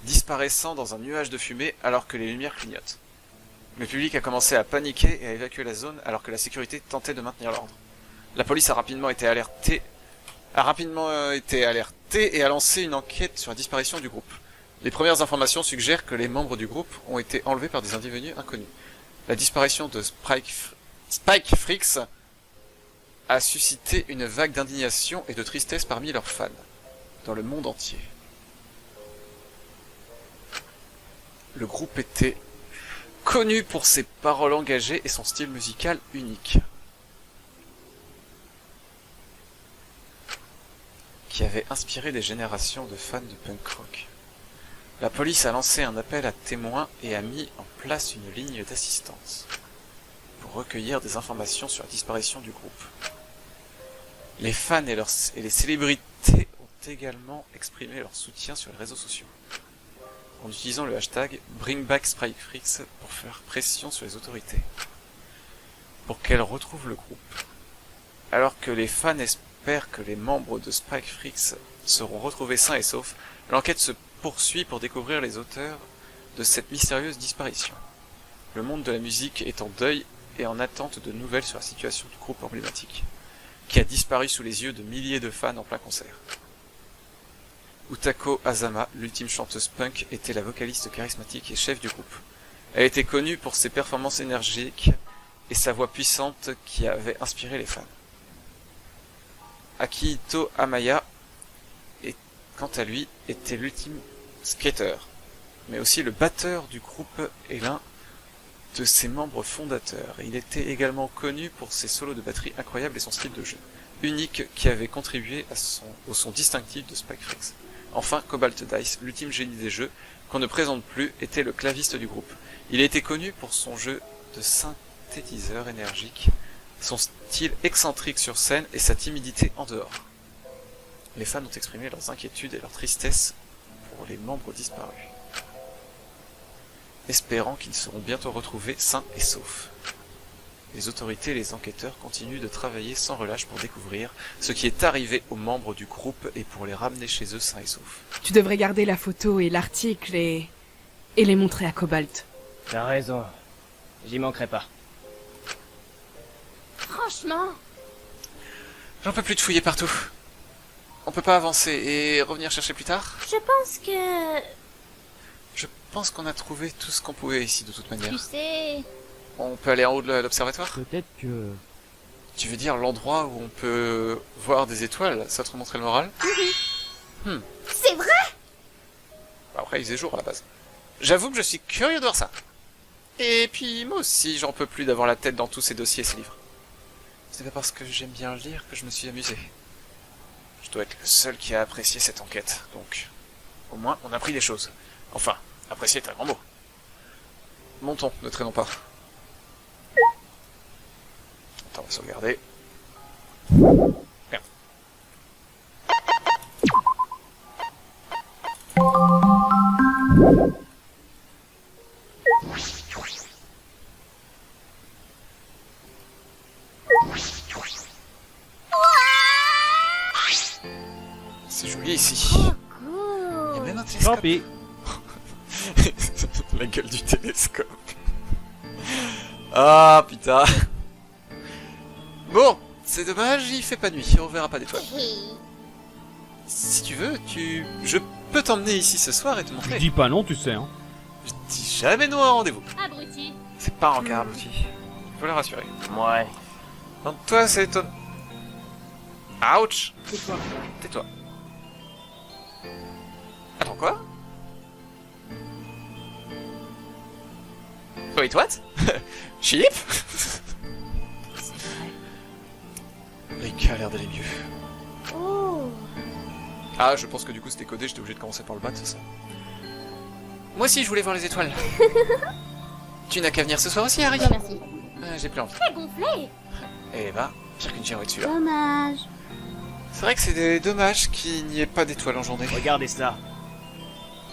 disparaissant dans un nuage de fumée alors que les lumières clignotent. Le public a commencé à paniquer et à évacuer la zone alors que la sécurité tentait de maintenir l'ordre. La police a rapidement été alertée et a lancé une enquête sur la disparition du groupe. Les premières informations suggèrent que les membres du groupe ont été enlevés par des individus inconnus. La disparition de Spike Freaks a suscité une vague d'indignation et de tristesse parmi leurs fans, dans le monde entier. Le groupe était connu pour ses paroles engagées et son style musical unique, qui avait inspiré des générations de fans de punk rock. La police a lancé un appel à témoins et a mis en place une ligne d'assistance pour recueillir des informations sur la disparition du groupe. Les fans et les célébrités ont également exprimé leur soutien sur les réseaux sociaux, en utilisant le hashtag #BringBackSpikeFreaks pour faire pression sur les autorités, pour qu'elles retrouvent le groupe. Alors que les fans espèrent que les membres de Spike Freaks seront retrouvés sains et saufs, l'enquête se poursuit pour découvrir les auteurs de cette mystérieuse disparition. Le monde de la musique est en deuil et en attente de nouvelles sur la situation du groupe emblématique, qui a disparu sous les yeux de milliers de fans en plein concert. Utako Azama, l'ultime chanteuse punk, était la vocaliste charismatique et chef du groupe. Elle était connue pour ses performances énergiques et sa voix puissante qui avait inspiré les fans. Akihito Amaya, quant à lui, était l'ultime skater, mais aussi le batteur du groupe et l'un de ses membres fondateurs. Il était également connu pour ses solos de batterie incroyables et son style de jeu unique qui avait contribué au son distinctif de Spike Freaks. Enfin, Cobalt Dice, l'ultime génie des jeux, qu'on ne présente plus, était le claviste du groupe. Il a été connu pour son jeu de synthétiseur énergique, son style excentrique sur scène et sa timidité en dehors. Les fans ont exprimé leurs inquiétudes et leur tristesse pour les membres disparus, espérant qu'ils seront bientôt retrouvés sains et saufs. Les autorités et les enquêteurs continuent de travailler sans relâche pour découvrir ce qui est arrivé aux membres du groupe et pour les ramener chez eux sains et saufs. Tu devrais garder la photo et l'article et les montrer à Cobalt. T'as raison. J'y manquerai pas. Franchement, J'en peux plus de fouiller partout. On peut pas avancer et revenir chercher plus tard? je pense que... Je pense qu'on a trouvé tout ce qu'on pouvait ici de toute manière. Tu sais... On peut aller en haut de l'observatoire? Peut-être que... Tu veux dire l'endroit où on peut voir des étoiles? Ça te remonterait le moral? C'est vrai? Après, il faisait jour à la base. J'avoue que je suis curieux de voir ça. Et puis, moi aussi, j'en peux plus d'avoir la tête dans tous ces dossiers et ces livres. C'est pas parce que j'aime bien lire que je me suis amusé. Je dois être le seul qui a apprécié cette enquête, donc... Au moins, on a appris des choses. Enfin, apprécier est un grand mot. Montons, ne traînons pas. Attends, on va sauvegarder. Merde. C'est joli ici. Il y a même un Tant télescope. pis. La gueule du télescope. Ah putain. Bon, c'est dommage, il fait pas nuit, on verra pas d'étoiles. Si tu veux, je peux t'emmener ici ce soir et te Je montrer. dis pas non, tu sais, hein. Je dis jamais non à un rendez-vous. Abruti. C'est pas un rencard abruti. Faut le rassurer. Ouais. Donc toi, c'est étonnant. Ouch. Tais-toi. Tais-toi. Attends, quoi? Wait, what? Chip? Rick a l'air d'aller mieux. Oh. Ah, je pense que du coup c'était codé, j'étais obligé de commencer par le bas, c'est ça. Moi aussi, je voulais voir les étoiles. Tu n'as qu'à venir ce soir aussi, Harry? Non, merci. J'ai plus envie. Très gonflé. Eh bah, pire qu'une girouette celui-là. Dommage. C'est vrai que c'est dommage qu'il n'y ait pas d'étoiles en journée. Regardez ça.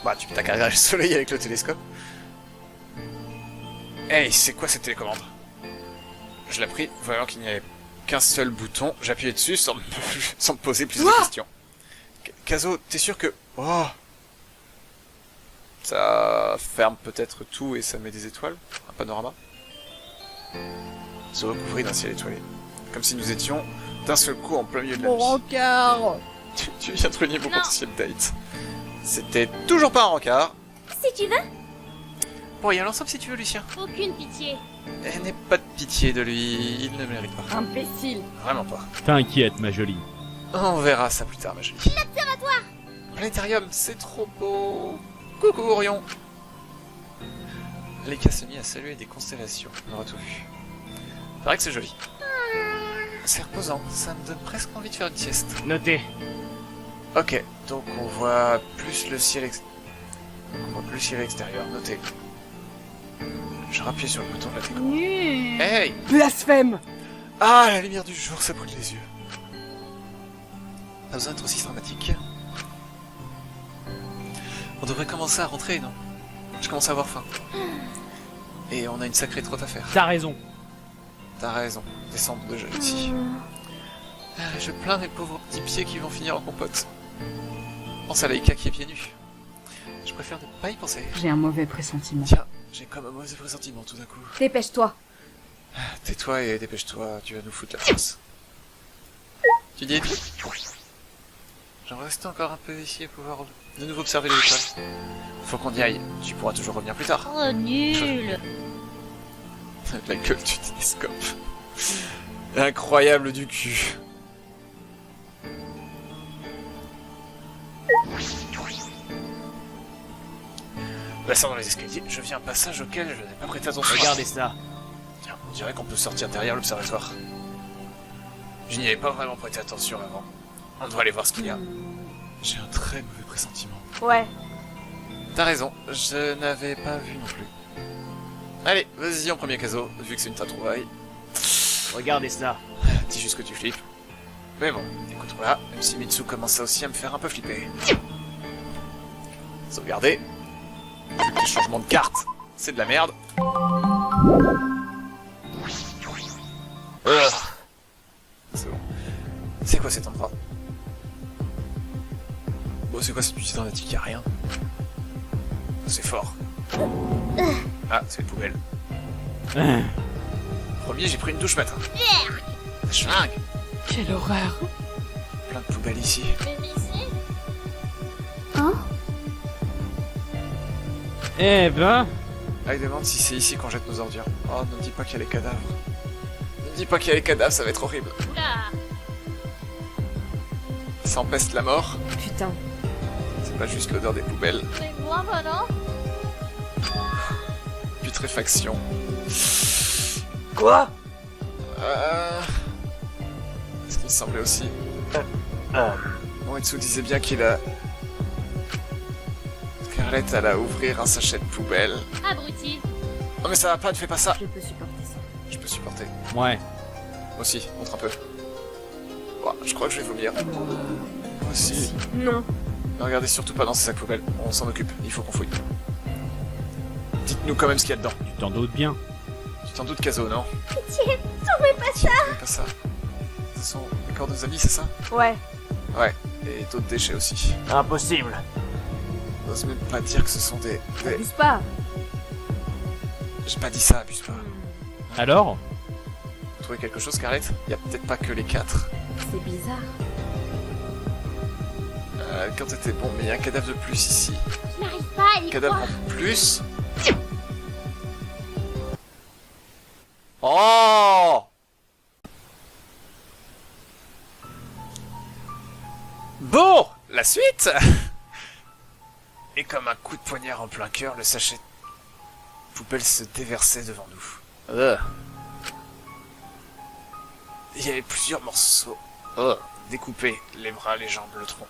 Bah, tu t'as qu'à regarder le soleil avec le télescope. Hey, c'est quoi cette télécommande? Je l'ai pris, voyant qu'il n'y avait qu'un seul bouton, j'appuyais dessus sans me poser plus de questions. Kazo, t'es sûr que... Oh, ça ferme peut-être tout et ça met des étoiles? Un panorama? Se recouvrir d'un ciel étoilé. Comme si nous étions d'un seul coup en plein milieu de la nuit. rencard. Tu viens de renier mon Non. potentiel date. C'était toujours pas un rencard. Si tu veux. Bon, il y a l'ensemble si tu veux, Lucien. Aucune pitié. N'aie pas de pitié de lui, il ne mérite pas. Imbécile. Vraiment pas. T'inquiète, ma jolie. On verra ça plus tard, ma jolie. L'observatoire! Planétarium, c'est trop beau. Coucou, Orion. Leika se mit à saluer des constellations. On aura tout vu. C'est vrai que c'est joli. C'est reposant, ça me donne presque envie de faire une sieste. Notez. Ok, donc on voit plus le ciel on voit plus le ciel extérieur, notez. Je rappuie sur le bouton de la télécommande. Hey! Blasphème. Ah, la lumière du jour, ça brûle les yeux. Pas besoin d'être aussi dramatique. On devrait commencer à rentrer, non? Je commence à avoir faim. Et on a une sacrée trotte à faire. T'as raison. T'as raison, descendre de jeu ici. Je plains mes pauvres petits pieds qui vont finir en compote. Pense à Laika qui est pieds nus. Je préfère ne pas y penser. J'ai un mauvais pressentiment. Tiens, j'ai comme un mauvais pressentiment tout d'un coup. Dépêche-toi. Tais-toi et dépêche-toi, tu vas nous foutre la face. Tu dis tout? J'aimerais rester encore un peu ici et pouvoir de nouveau observer les étoiles. Faut qu'on y aille, tu pourras toujours revenir plus tard. Oh, nul. La gueule du télescope. Incroyable du cul. Passant dans les escaliers, je viens à un passage auquel je n'ai pas prêté attention. Regardez ça. Tiens, on dirait qu'on peut sortir derrière l'observatoire. Je n'y avais pas vraiment prêté attention avant. On doit aller voir ce qu'il y a. J'ai un très mauvais pressentiment. Ouais. T'as raison, je n'avais pas vu non plus. Allez, vas-y en premier caso, vu que c'est une ta trouvaille. Regardez ça. Dis juste que tu flippes. Mais bon, écoute voilà, même si Mitsu commence aussi à me faire un peu flipper. Sauvegarder. Vu que les changements de carte, c'est de la merde. C'est bon. C'est quoi cet endroit? Bon, c'est quoi cette petite tentative? Y'a rien. C'est fort. Ah, c'est une poubelle. Premier, j'ai pris une douche matin. Schlingue. Quelle horreur. Plein de poubelles ici. Même ici? Eh ben... Ah, il demande si c'est ici qu'on jette nos ordures. Oh, ne me dis pas qu'il y a les cadavres. Ne me dis pas qu'il y a les cadavres, ça va être horrible. Oula. Ça empeste la mort. Putain. C'est pas juste l'odeur des poubelles. C'est moi, voilà. Putréfaction. Quoi? Ce qui me semblait aussi. Moritsu disait bien qu'il a... Scarlett allait ouvrir un sachet de poubelle. Abruti. Oh mais ça va pas, ne fais pas ça. Je peux supporter ça. Je peux supporter. Ouais. Moi aussi, montre un peu. Ouah, je crois que je vais vomir. Moi aussi. Non. Ne regardez surtout pas dans ces sacs poubelles, on s'en occupe, il faut qu'on fouille. Dites-nous quand même ce qu'il y a dedans. Tu t'en doutes bien. Tu t'en doutes, Kazo, non? Pitié, tombez pas ça. Mais pas ça. Ce sont les corps de nos amis, c'est ça? Ouais. Ouais, et d'autres déchets aussi. Impossible. J'ose même pas dire que ce sont des... Abuse pas. J'ai pas dit ça, abuse pas. Alors? Vous trouvez quelque chose, Scarlett? Y a peut-être pas que les 4. C'est bizarre. Quand t'étais bon, mais y a un cadavre de plus ici. Je n'arrive pas à y Cadavre croire. en plus? Oh! Bon, la suite! Et comme un coup de poignard en plein cœur, le sachet de poubelle se déversait devant nous. Il y avait plusieurs morceaux découpés, les bras, les jambes, le tronc.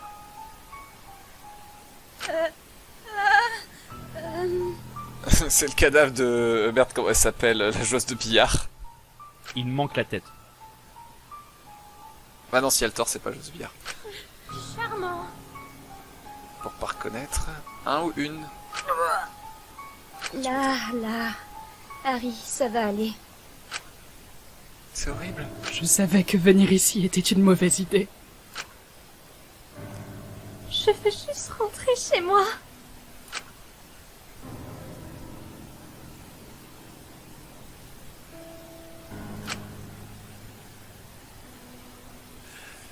C'est le cadavre de... Merde, comment elle s'appelle? La joueuse de billard. Il me manque la tête. Ah non, si elle tort, c'est pas joueuse de billard. Charmant. Pour pas reconnaître, un ou une. Là. Harry, ça va aller. C'est horrible. Je savais que venir ici était une mauvaise idée. Je veux juste rentrer chez moi.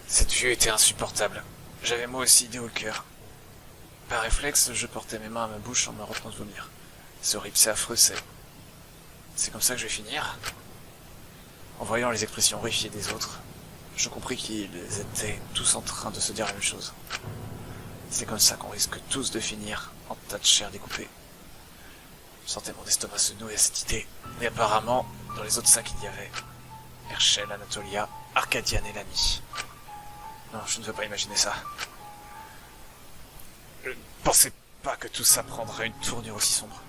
Cette vue était insupportable. J'avais moi aussi des hauts le cœur. Par réflexe, je portais mes mains à ma bouche en me retenant de vomir. C'est horrible, c'est affreux, c'est comme ça que je vais finir. En voyant les expressions horrifiées des autres, je compris qu'ils étaient tous en train de se dire la même chose. C'est comme ça qu'on risque tous de finir en tas de chair découpée. Je sentais mon estomac se nouer à cette idée, mais apparemment, dans les autres sacs il y avait Herschel, Anatolia, Arcadiane et Lani. Non, je ne veux pas imaginer ça. Je ne pensais pas que tout ça prendrait une tournure aussi sombre.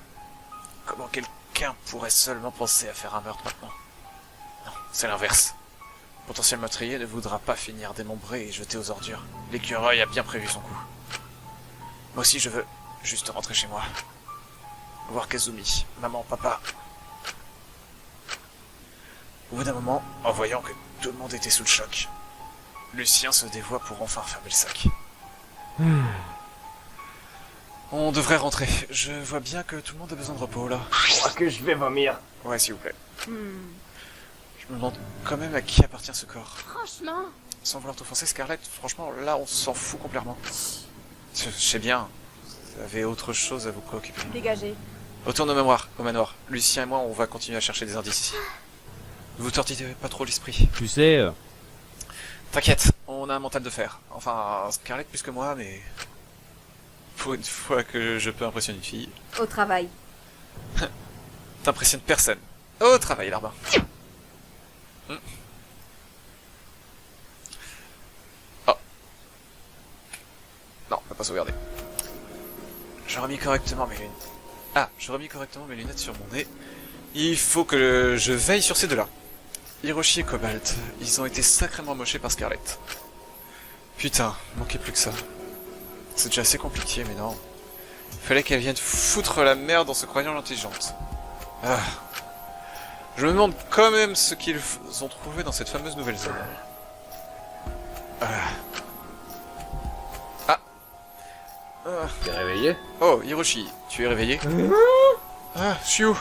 Comment quelqu'un pourrait seulement penser à faire un meurtre maintenant? Non, c'est l'inverse. Le potentiel meurtrier ne voudra pas finir démembré et jeté aux ordures. L'écureuil a bien prévu son coup. Moi aussi je veux juste rentrer chez moi. Voir Kazumi, maman, papa. Au bout d'un moment, en voyant que tout le monde était sous le choc, Lucien se dévoie pour enfin fermer le sac. On devrait rentrer. Je vois bien que tout le monde a besoin de repos, là. Je crois que je vais vomir. Ouais, s'il vous plaît. Je me demande quand même à qui appartient ce corps. Franchement, Sans vouloir t'offenser, Scarlett, franchement, là, on s'en fout complètement. Je sais bien, vous avez autre chose à vous préoccuper. Dégagez. Retourne au manoir. Lucien et moi, on va continuer à chercher des indices ici. Ne vous tortillez pas trop l'esprit. Tu sais, T'inquiète, on a un mental de fer. Enfin, Scarlett plus que moi, mais... Pour une fois que je peux impressionner une fille, Au travail. t'impressionnes personne. Au travail, Larbin. Oh. Non, on va pas sauvegarder. Je remis correctement mes lunettes. Ah, je remis correctement mes lunettes sur mon nez. Il faut que je veille sur ces deux-là. Hiroshi et Cobalt, ils ont été sacrément mochés par Scarlett. Putain, manquait plus que ça. C'est déjà assez compliqué, mais non. Fallait qu'elle vienne foutre la merde en se croyant intelligente. Ah. Je me demande quand même ce qu'ils ont trouvé dans cette fameuse nouvelle zone. Ah. Ah. Ah. T'es réveillé? Oh, Hiroshi, tu es réveillé? Ah, je suis où?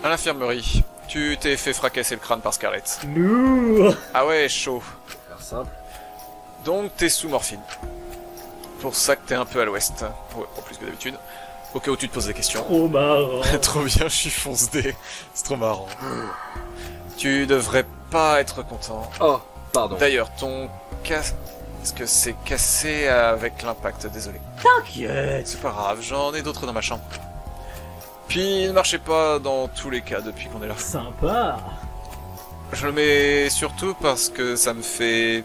À l'infirmerie. Tu t'es fait fracasser le crâne par Scarlett. Lourd. Ah ouais, chaud. Faire simple. Donc t'es sous morphine. Pour ça que t'es un peu à l'ouest. Ouais, en plus que d'habitude. Au cas où tu te poses des questions. Trop marrant. Trop bien, je suis fonce-dé. C'est trop marrant. Tu devrais pas être content. Oh, pardon. D'ailleurs, ton casque... Est-ce que c'est cassé avec l'impact? Désolé. T'inquiète. C'est pas grave, j'en ai d'autres dans ma chambre. Puis il ne marchait pas dans tous les cas depuis qu'on est là. Sympa. Je le mets surtout parce que ça me fait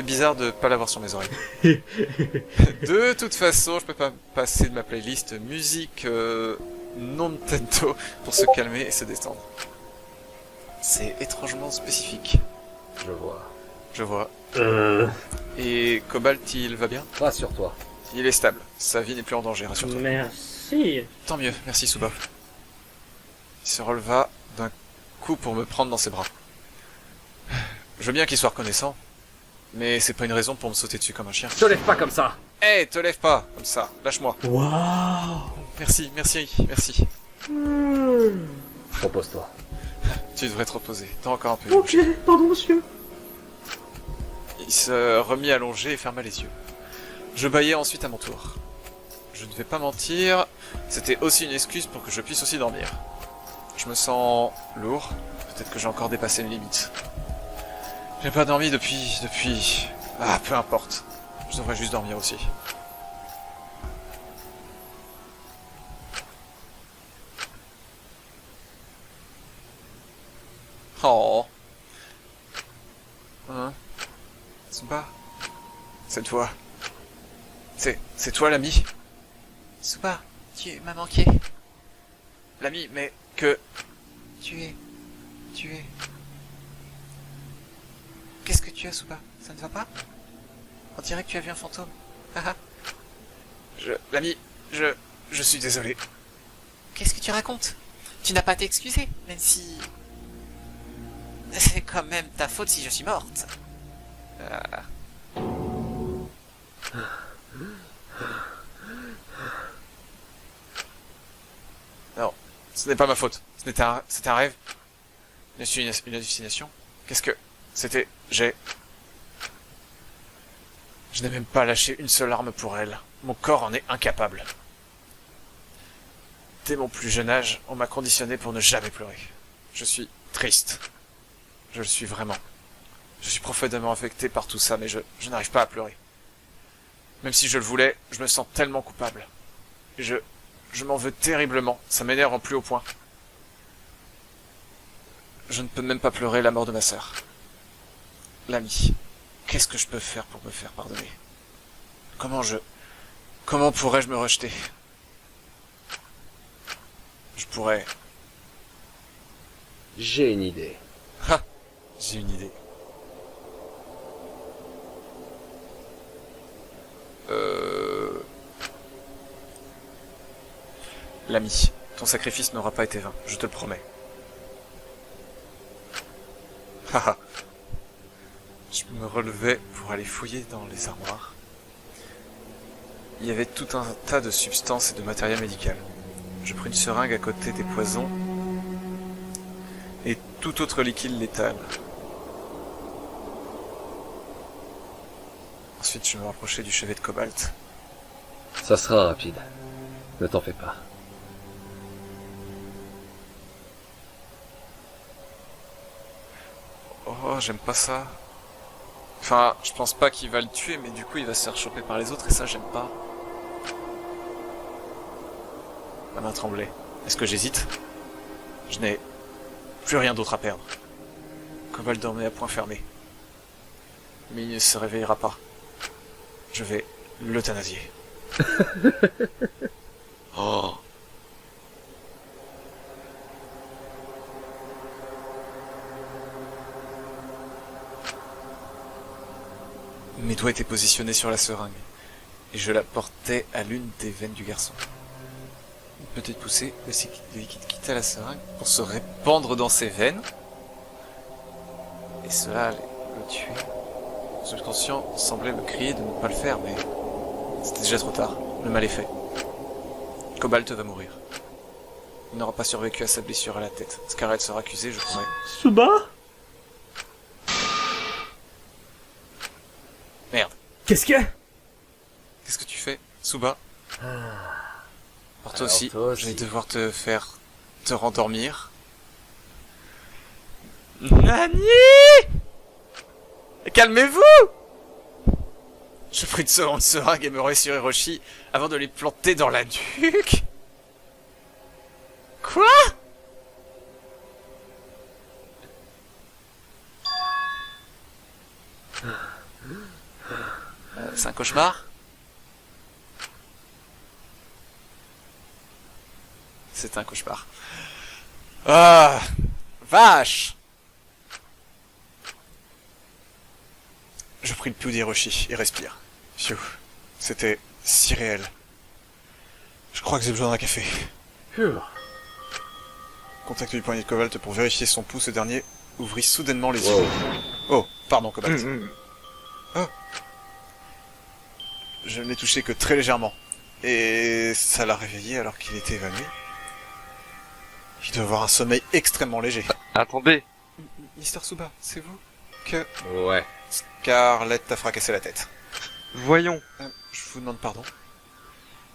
bizarre de pas l'avoir sur mes oreilles. De toute façon, je peux pas passer de ma playlist musique non Nintendo pour se calmer et se détendre. C'est étrangement spécifique. Je vois. Je vois. Et Cobalt, il va bien? Rassure-toi. Il est stable. Sa vie n'est plus en danger, rassure-toi. Merci. Tant mieux, merci Suba. Il se releva d'un coup pour me prendre dans ses bras. Je veux bien qu'il soit reconnaissant, mais c'est pas une raison pour me sauter dessus comme un chien. Te lève pas comme ça. Hé, te lève pas, comme ça, lâche-moi. Waouh. Merci, merci, merci. Repose-toi. Tu devrais te reposer, t'as encore un peu. Ok, pardon monsieur. Il se remit allongé et ferma les yeux. Je bâillai ensuite à mon tour. Je ne vais pas mentir, c'était aussi une excuse pour que je puisse aussi dormir. Je me sens lourd, peut-être que j'ai encore dépassé mes limites. J'ai pas dormi depuis... Ah, peu importe. Je devrais juste dormir aussi. Oh. Hein? Suba? C'est toi. C'est toi l'ami? Suba, tu m'as manqué. L'ami, mais que... Tu es... Qu'est-ce que tu as, Suba? Ça ne va pas? On dirait que tu as vu un fantôme. L'ami, je suis désolé. Qu'est-ce que tu racontes? Tu n'as pas à t'excuser, même si... C'est quand même ta faute si je suis morte. Non, ce n'est pas ma faute. C'était un rêve. Une hallucination. Qu'est-ce que... C'était... Je n'ai même pas lâché une seule larme pour elle. Mon corps en est incapable. Dès mon plus jeune âge, on m'a conditionné pour ne jamais pleurer. Je suis triste. Je le suis vraiment. Je suis profondément affecté par tout ça, mais je n'arrive pas à pleurer. Même si je le voulais, je me sens tellement coupable. Je m'en veux terriblement. Ça m'énerve en plus haut point. Je ne peux même pas pleurer la mort de ma sœur. L'ami. Qu'est-ce que je peux faire pour me faire pardonner? Comment pourrais-je me rejeter? Je pourrais... J'ai une idée. Ah, j'ai une idée. L'ami, ton sacrifice n'aura pas été vain, je te le promets. Haha. Je me relevais pour aller fouiller dans les armoires. Il y avait tout un tas de substances et de matériel médical. Je pris une seringue à côté des poisons et tout autre liquide létal. Ensuite, je me rapprochais du chevet de cobalt. Ça sera rapide. Ne t'en fais pas. Oh, j'aime pas ça. Enfin, je pense pas qu'il va le tuer, mais du coup, il va se faire choper par les autres, et ça, j'aime pas. Ma main tremblait. Est-ce que j'hésite? Je n'ai plus rien d'autre à perdre. Cobalt dormait à point fermé. Mais il ne se réveillera pas. Je vais l'euthanasier. Oh. Mes doigts étaient positionnés sur la seringue, et je la portais à l'une des veines du garçon. Une petite poussée, le liquide quittait la seringue pour se répandre dans ses veines, et cela allait le tuer. Mon subconscient semblait me crier de ne pas le faire, mais c'était déjà trop tard. Le mal est fait. Cobalt va mourir. Il n'aura pas survécu à sa blessure à la tête. Scarlett sera accusée, je pourrais. Suba? Merde. Qu'est-ce que... Qu'est-ce que tu fais, Suba? Pour toi Alors, aussi, toi aussi. je vais devoir te faire te rendormir. Nani? Calmez-vous! Je pris une seconde seringue et me ruai sur Hiroshi avant de les planter dans la nuque. Quoi? C'est un cauchemar? C'est un cauchemar. Ah, vache! Je pris le pouls d'Hiroshi et respire. Phew, c'était si réel. Je crois que j'ai besoin d'un café. Contacte du poignet de Cobalt pour vérifier son pouls. Ce dernier ouvrit soudainement les yeux. Oh, pardon Cobalt. Oh. Je ne l'ai touché que très légèrement. Et ça l'a réveillé alors qu'il était évanoui. Il doit avoir un sommeil extrêmement léger. Attendez, Mister Suba, c'est vous que Ouais. Scarlett t'a fracassé la tête. voyons. Je vous demande pardon.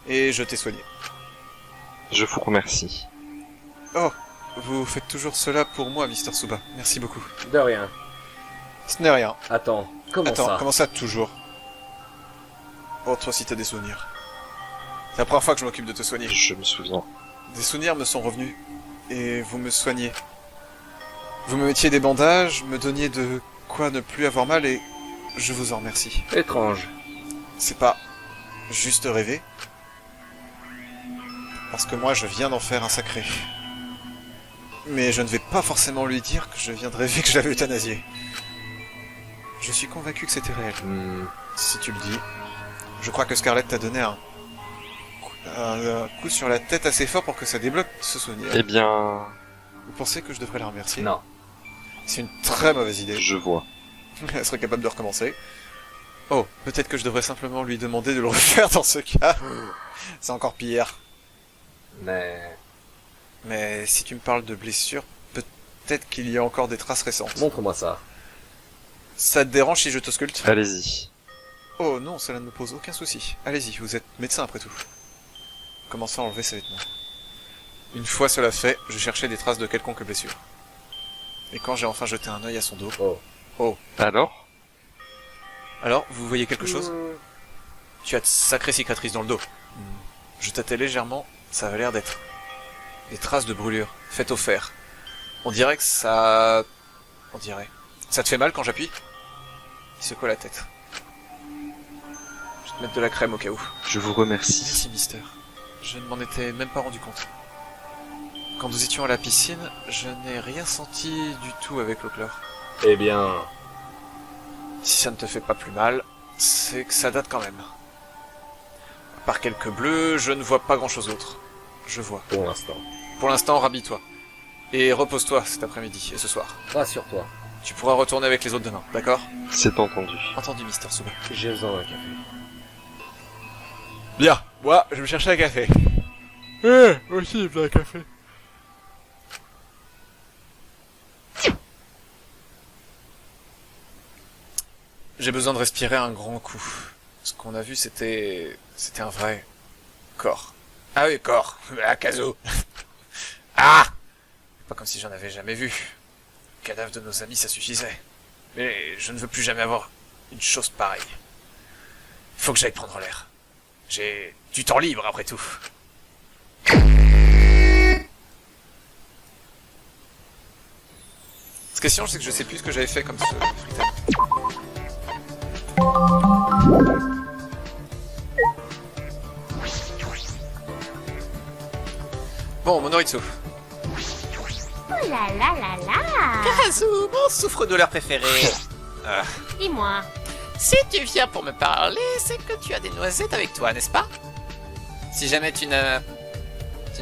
Et je t'ai soigné. Je vous remercie. Oh, vous faites toujours cela pour moi, Mister Suba. Merci beaucoup. De rien. Ce n'est rien. Attends, comment Attends, ça comment ça, toujours? Oh, toi aussi t'as des souvenirs. C'est la première fois que je m'occupe de te soigner. Je me souviens. Des souvenirs me sont revenus. Et vous me soignez. Vous me mettiez des bandages, me donniez de quoi ne plus avoir mal et je vous en remercie. Étrange. C'est pas juste rêver. Parce que moi je viens d'en faire un sacré. Mais je ne vais pas forcément lui dire que je viens de rêver que je l'avais euthanasié. Je suis convaincu que c'était réel. Si tu le dis. Je crois que Scarlett t'a donné un coup sur la tête assez fort pour que ça débloque ce souvenir. Eh bien, Vous pensez que je devrais la remercier? Non. C'est une très mauvaise idée. je vois. Elle serait capable de recommencer. Oh, peut-être que je devrais simplement lui demander de le refaire dans ce cas. C'est encore pire. Mais si tu me parles de blessures, peut-être qu'il y a encore des traces récentes. Montre-moi ça. Ça te dérange si je t'ausculte? Allez-y. Oh non, cela ne me pose aucun souci. Allez-y, vous êtes médecin après tout. Commençons à enlever ses vêtements. Une fois cela fait, je cherchais des traces de quelconque blessure. Et quand j'ai enfin jeté un œil à son dos... Oh. Alors? Alors, vous voyez quelque chose? Tu as de sacrées cicatrices dans le dos. Je tâtais légèrement, ça avait l'air d'être des traces de brûlure, faites au fer. On dirait que ça... On dirait... Ça te fait mal quand j'appuie? Il secoue la tête. Je vais te mettre de la crème au cas où. Je vous remercie. Merci, mister. Je ne m'en étais même pas rendu compte. Quand nous étions à la piscine, je n'ai rien senti du tout avec l'eau chlore. Eh bien... Si ça ne te fait pas plus mal, c'est que ça date quand même. À part quelques bleus, je ne vois pas grand chose d'autre. je vois. Pour l'instant. Pour l'instant, rhabille-toi. Et repose-toi cet après-midi et ce soir. Rassure-toi. Tu pourras retourner avec les autres demain, d'accord? C'est entendu. Entendu, Mister Suba. J'ai besoin d'un café. Bien, moi, je vais me chercher un café. Aussi, il un café. J'ai besoin de respirer un grand coup. Ce qu'on a vu, c'était un vrai corps. Ah oui, corps. Ah, Kazo. Ah! Pas comme si j'en avais jamais vu. Le cadavre de nos amis, ça suffisait. Mais je ne veux plus jamais avoir une chose pareille. Il faut que j'aille prendre l'air. J'ai du temps libre, après tout. Ce question, c'est que je sais plus ce que j'avais fait comme ce fritel. Bon, Monoritsu. Oh là là là là. Kazu, mon souffre-douleur préféré. Dis-moi. Si tu viens pour me parler, c'est que tu as des noisettes avec toi, n'est-ce pas? Si jamais tu ne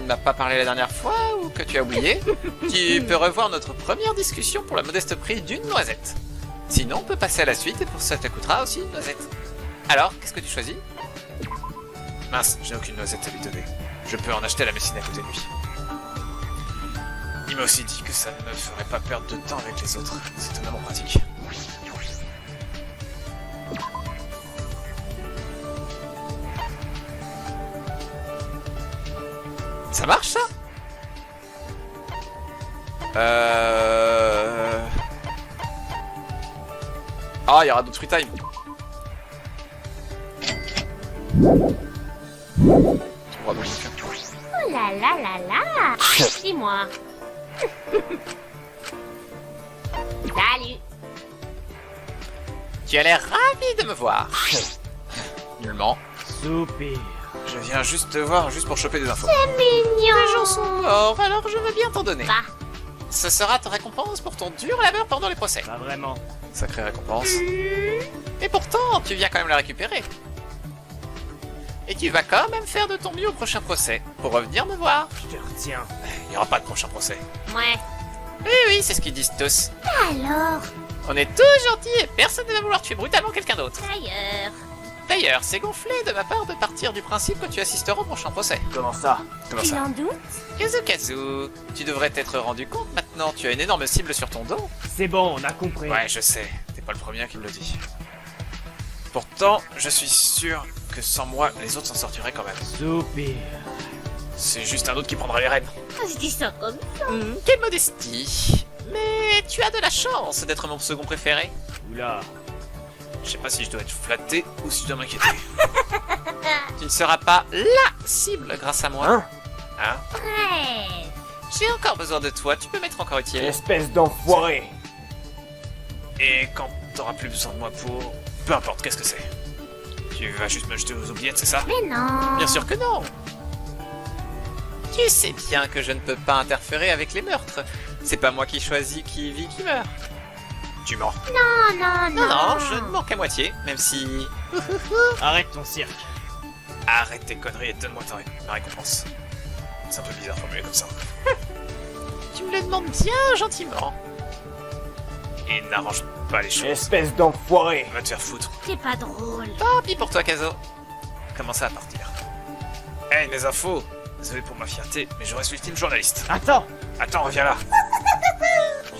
m'as pas parlé la dernière fois ou que tu as oublié, tu peux revoir notre première discussion pour le modeste prix d'une noisette. Sinon, on peut passer à la suite et pour ça, ça coûtera aussi une noisette. Alors, qu'est-ce que tu choisis? Mince, j'ai aucune noisette à lui donner. Je peux en acheter à la médecine à côté de lui. Il m'a aussi dit que ça ne me ferait pas perdre de temps avec les autres. C'est totalement pratique. Ça marche, ça? Ah, il y aura d'autres free time. Tu pourras donc faire. Oh là là là là. Dis-moi. Salut. Tu as l'air ravi de me voir. Nullement. Soupir. Je viens juste te voir, juste pour choper des infos. Mignon. Les gens sont morts, alors je veux bien t'en donner. Bah. Ce sera ta récompense pour ton dur labeur pendant les procès. Pas vraiment. Sacrée récompense. Et pourtant, tu viens quand même la récupérer. Et tu vas quand même faire de ton mieux au prochain procès, pour revenir me voir. Je te retiens. Il n'y aura pas de prochain procès. Ouais. Oui, oui, c'est ce qu'ils disent tous. Alors. On est tous gentils et personne ne va vouloir tuer brutalement quelqu'un d'autre. D'ailleurs. D'ailleurs, c'est gonflé de ma part de partir du principe que tu assisteras au prochain procès. Comment ça? Comment Tu ça? en doutes? Kazu, tu devrais t'être rendu compte maintenant, tu as une énorme cible sur ton dos. C'est bon, on a compris. Ouais, je sais. T'es pas le premier qui me le dit. Pourtant, je suis sûr que sans moi, les autres s'en sortiraient quand même. Soupir. C'est juste un autre qui prendra les rênes. Je dis ça comme ça. Quelle modestie. Mais tu as de la chance d'être mon second préféré. Oula. Je sais pas si je dois être flatté ou si je dois m'inquiéter. Tu ne seras pas LA cible grâce à moi. Hein? Ouais. J'ai encore besoin de toi, tu peux m'être encore utile. Espèce d'enfoiré. Et quand t'auras plus besoin de moi pour... Peu importe, qu'est-ce que c'est? Tu vas juste me jeter aux oubliettes, c'est ça? Mais non. Bien sûr que non. Tu sais bien que je ne peux pas interférer avec les meurtres. C'est pas moi qui choisis qui vit, qui meurt. Tu mens. Non, non, Non, non. non, je ne mens qu'à moitié, même si... Arrête ton cirque. Arrête tes conneries et donne-moi ma récompense. C'est un peu bizarre formulé comme ça. Tu me le demandes bien gentiment. Et n'arrange pas les choses. Espèce d'enfoiré. Va te faire foutre. C'est pas drôle. Tant pis pour toi, Kazo. Comment ça à partir? Hey, mes infos! Désolé pour ma fierté, mais je reste l'ultime journaliste. Attends. Attends, reviens là.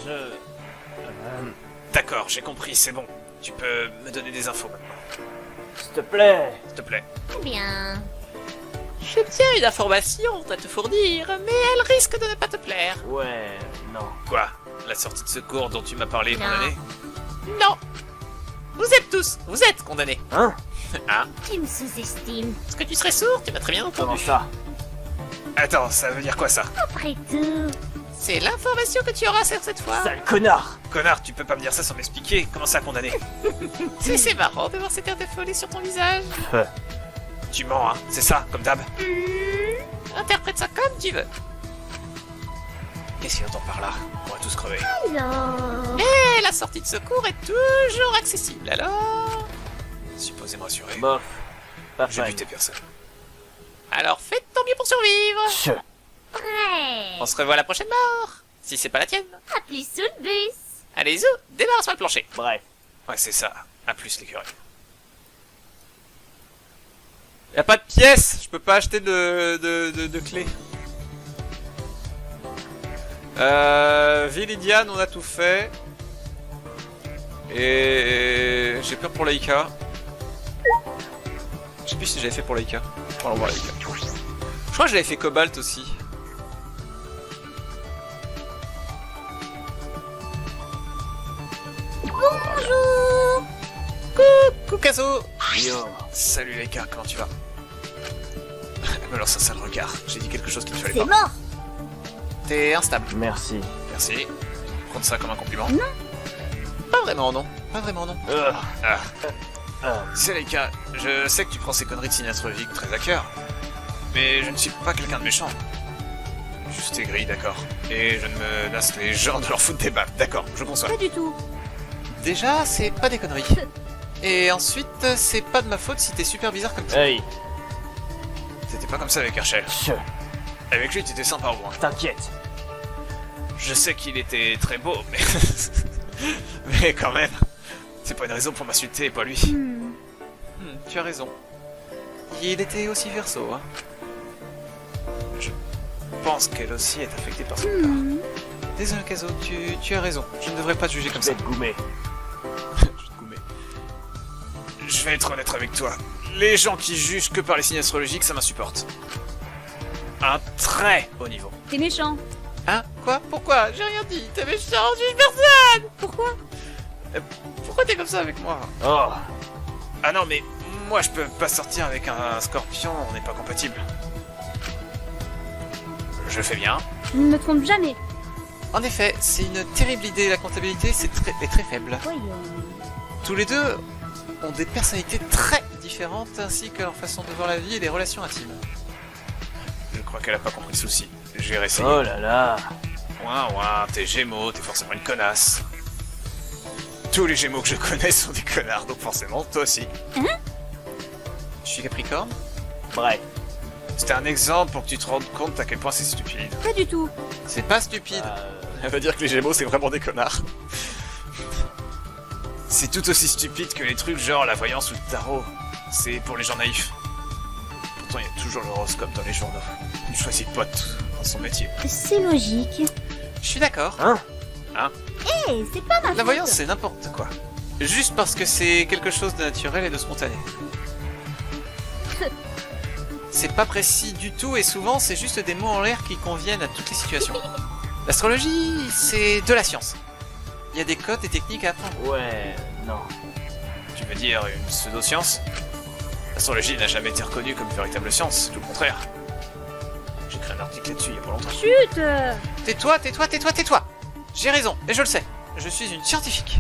Je... D'accord, j'ai compris, c'est bon. Tu peux me donner des infos maintenant. S'il te plaît. S'il te plaît. Très bien. J'ai bien une information à te fournir, mais elle risque de ne pas te plaire. Ouais, non. Quoi? La sortie de secours dont tu m'as parlé, Non. condamné? Non. Vous êtes condamnés. Hein? Hein? Tu me sous-estimes. Est-ce que tu serais sourd? Tu m'as très bien Comment entendu. ça? Attends, ça veut dire quoi ça? Après tout. C'est l'information que tu auras cette fois. Sale connard. Connard, tu peux pas me dire ça sans m'expliquer. Comment ça, condamné? C'est marrant de voir cet air de folie sur ton visage. Tu mens, hein? C'est ça, comme d'hab? Interprète ça comme tu veux. Qu'est-ce qu'il entend par là? On va tous crever. Alors. Et la sortie de secours est toujours accessible, alors... Supposez me rassurer. Bof. Pas J'ai fan. buté personne. Alors fais de ton mieux pour survivre. Prêt. On se revoit à la prochaine mort, si c'est pas la tienne. À plus sous le bus. Allez, Zou, démarre sur le plancher. Bref. Ouais, c'est ça. À plus, l'écureuil. Y a pas de pièces. Je peux pas acheter de clés. Viridian, on a tout fait. Et j'ai peur pour Laika. Je sais plus si j'avais fait pour Laika. On va voir Laika. Je crois que j'avais fait Cobalt aussi. Bonjour. Coucou, Kazo. Yo. Salut Laika, comment tu vas? Elle me lance un sale regard. J'ai dit quelque chose qu'il ne fallait C'est pas. mort. T'es instable. Merci. Merci. Prendre ça comme un compliment. Pas vraiment, non. Pas vraiment, non. C'est Laika, je sais que tu prends ces conneries de cinéastrologique très à cœur. Mais je ne suis pas quelqu'un de méchant. Juste aigri, d'accord. Et je ne menace les gens de leur foutre des baffes, d'accord, je conçois. Pas du tout. Déjà, c'est pas des conneries. Et ensuite, c'est pas de ma faute si t'es super bizarre comme ça. Hey, C'était pas comme ça avec Herschel. Avec lui, t'étais sympa au moins. t'inquiète. Je sais qu'il était très beau, mais... mais quand même, c'est pas une raison pour m'insulter et pas lui. Tu as raison. Il était aussi Verseau, hein. Je pense qu'elle aussi est affectée par son cas. Désolé, Kazo, tu as raison. Je ne devrais pas te juger comme ça. Goumé. Je vais te goumer. Je vais être honnête avec toi. Les gens qui jugent que par les signes astrologiques, ça m'insupporte. Un très haut niveau. T'es méchant. Hein? Quoi? Pourquoi? J'ai rien dit. T'es méchant, je juge personne. Pourquoi? Pourquoi t'es comme ça avec moi? Oh, Ah non, mais moi je peux pas sortir avec un scorpion, on n'est pas compatible. Je fais bien. Je ne me trompe jamais. En effet, c'est une terrible idée. La comptabilité, c'est très faible. Voyons. Tous les deux ont des personnalités très différentes, ainsi que leur façon de voir la vie et les relations intimes. Je crois qu'elle a pas compris le souci. J'ai réessayé. oh là là. Ouin, t'es Gémeaux, t'es forcément une connasse. Tous les Gémeaux que je connais sont des connards, donc forcément, toi aussi. Je suis Capricorne. Bref. C'était un exemple pour que tu te rendes compte à quel point c'est stupide. Pas du tout. C'est pas stupide. Elle va dire que les Gémeaux, c'est vraiment des connards. C'est tout aussi stupide que les trucs genre la voyance ou le tarot. C'est pour les gens naïfs. Pourtant, il y a toujours l'horoscope dans les journaux. On ne choisit pas tout dans son métier. C'est logique. Je suis d'accord. Hé, c'est pas ma La faute. voyance, c'est n'importe quoi. Juste parce que c'est quelque chose de naturel et de spontané. C'est pas précis du tout et souvent c'est juste des mots en l'air qui conviennent à toutes les situations. L'astrologie, c'est de la science. Il y a des codes et techniques à apprendre. Ouais, non. Tu veux dire une pseudo-science? L'astrologie n'a jamais été reconnue comme une véritable science, tout le contraire. J'ai écrit un article là-dessus il y a pas longtemps. Chut. Tais-toi. J'ai raison, et je le sais. Je suis une scientifique.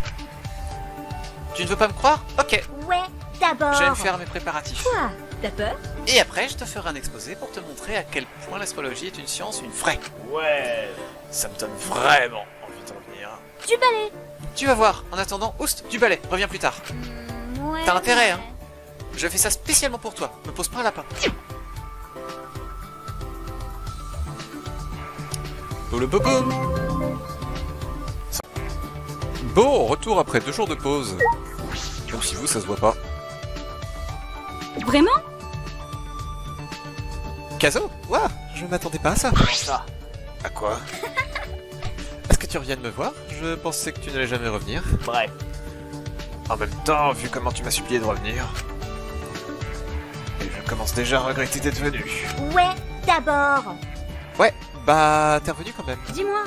Tu ne veux pas me croire? Ok, Ouais, d'abord. je vais me faire mes préparatifs. Quoi? T'as peur? Et après, je te ferai un exposé pour te montrer à quel point l'astrologie est une science, une vraie. Ouais. Ça me donne vraiment envie d'en venir. Du balai. Tu vas voir. En attendant, oust, du balai. Reviens plus tard. Ouais. T'as intérêt, hein? Je fais ça spécialement pour toi. Me pose pas un lapin. Boule boum. Bon, retour après 2 jours de pause. Même si vous, ça se voit pas. Vraiment? Kazo? Ouah, je m'attendais pas à ça. Comment ça? À quoi? Est-ce que tu reviens de me voir? Je pensais que tu n'allais jamais revenir. Bref. En même temps, vu comment tu m'as supplié de revenir... Et je commence déjà à regretter d'être venu. Ouais, d'abord. Ouais, bah t'es revenu quand même. Dis-moi.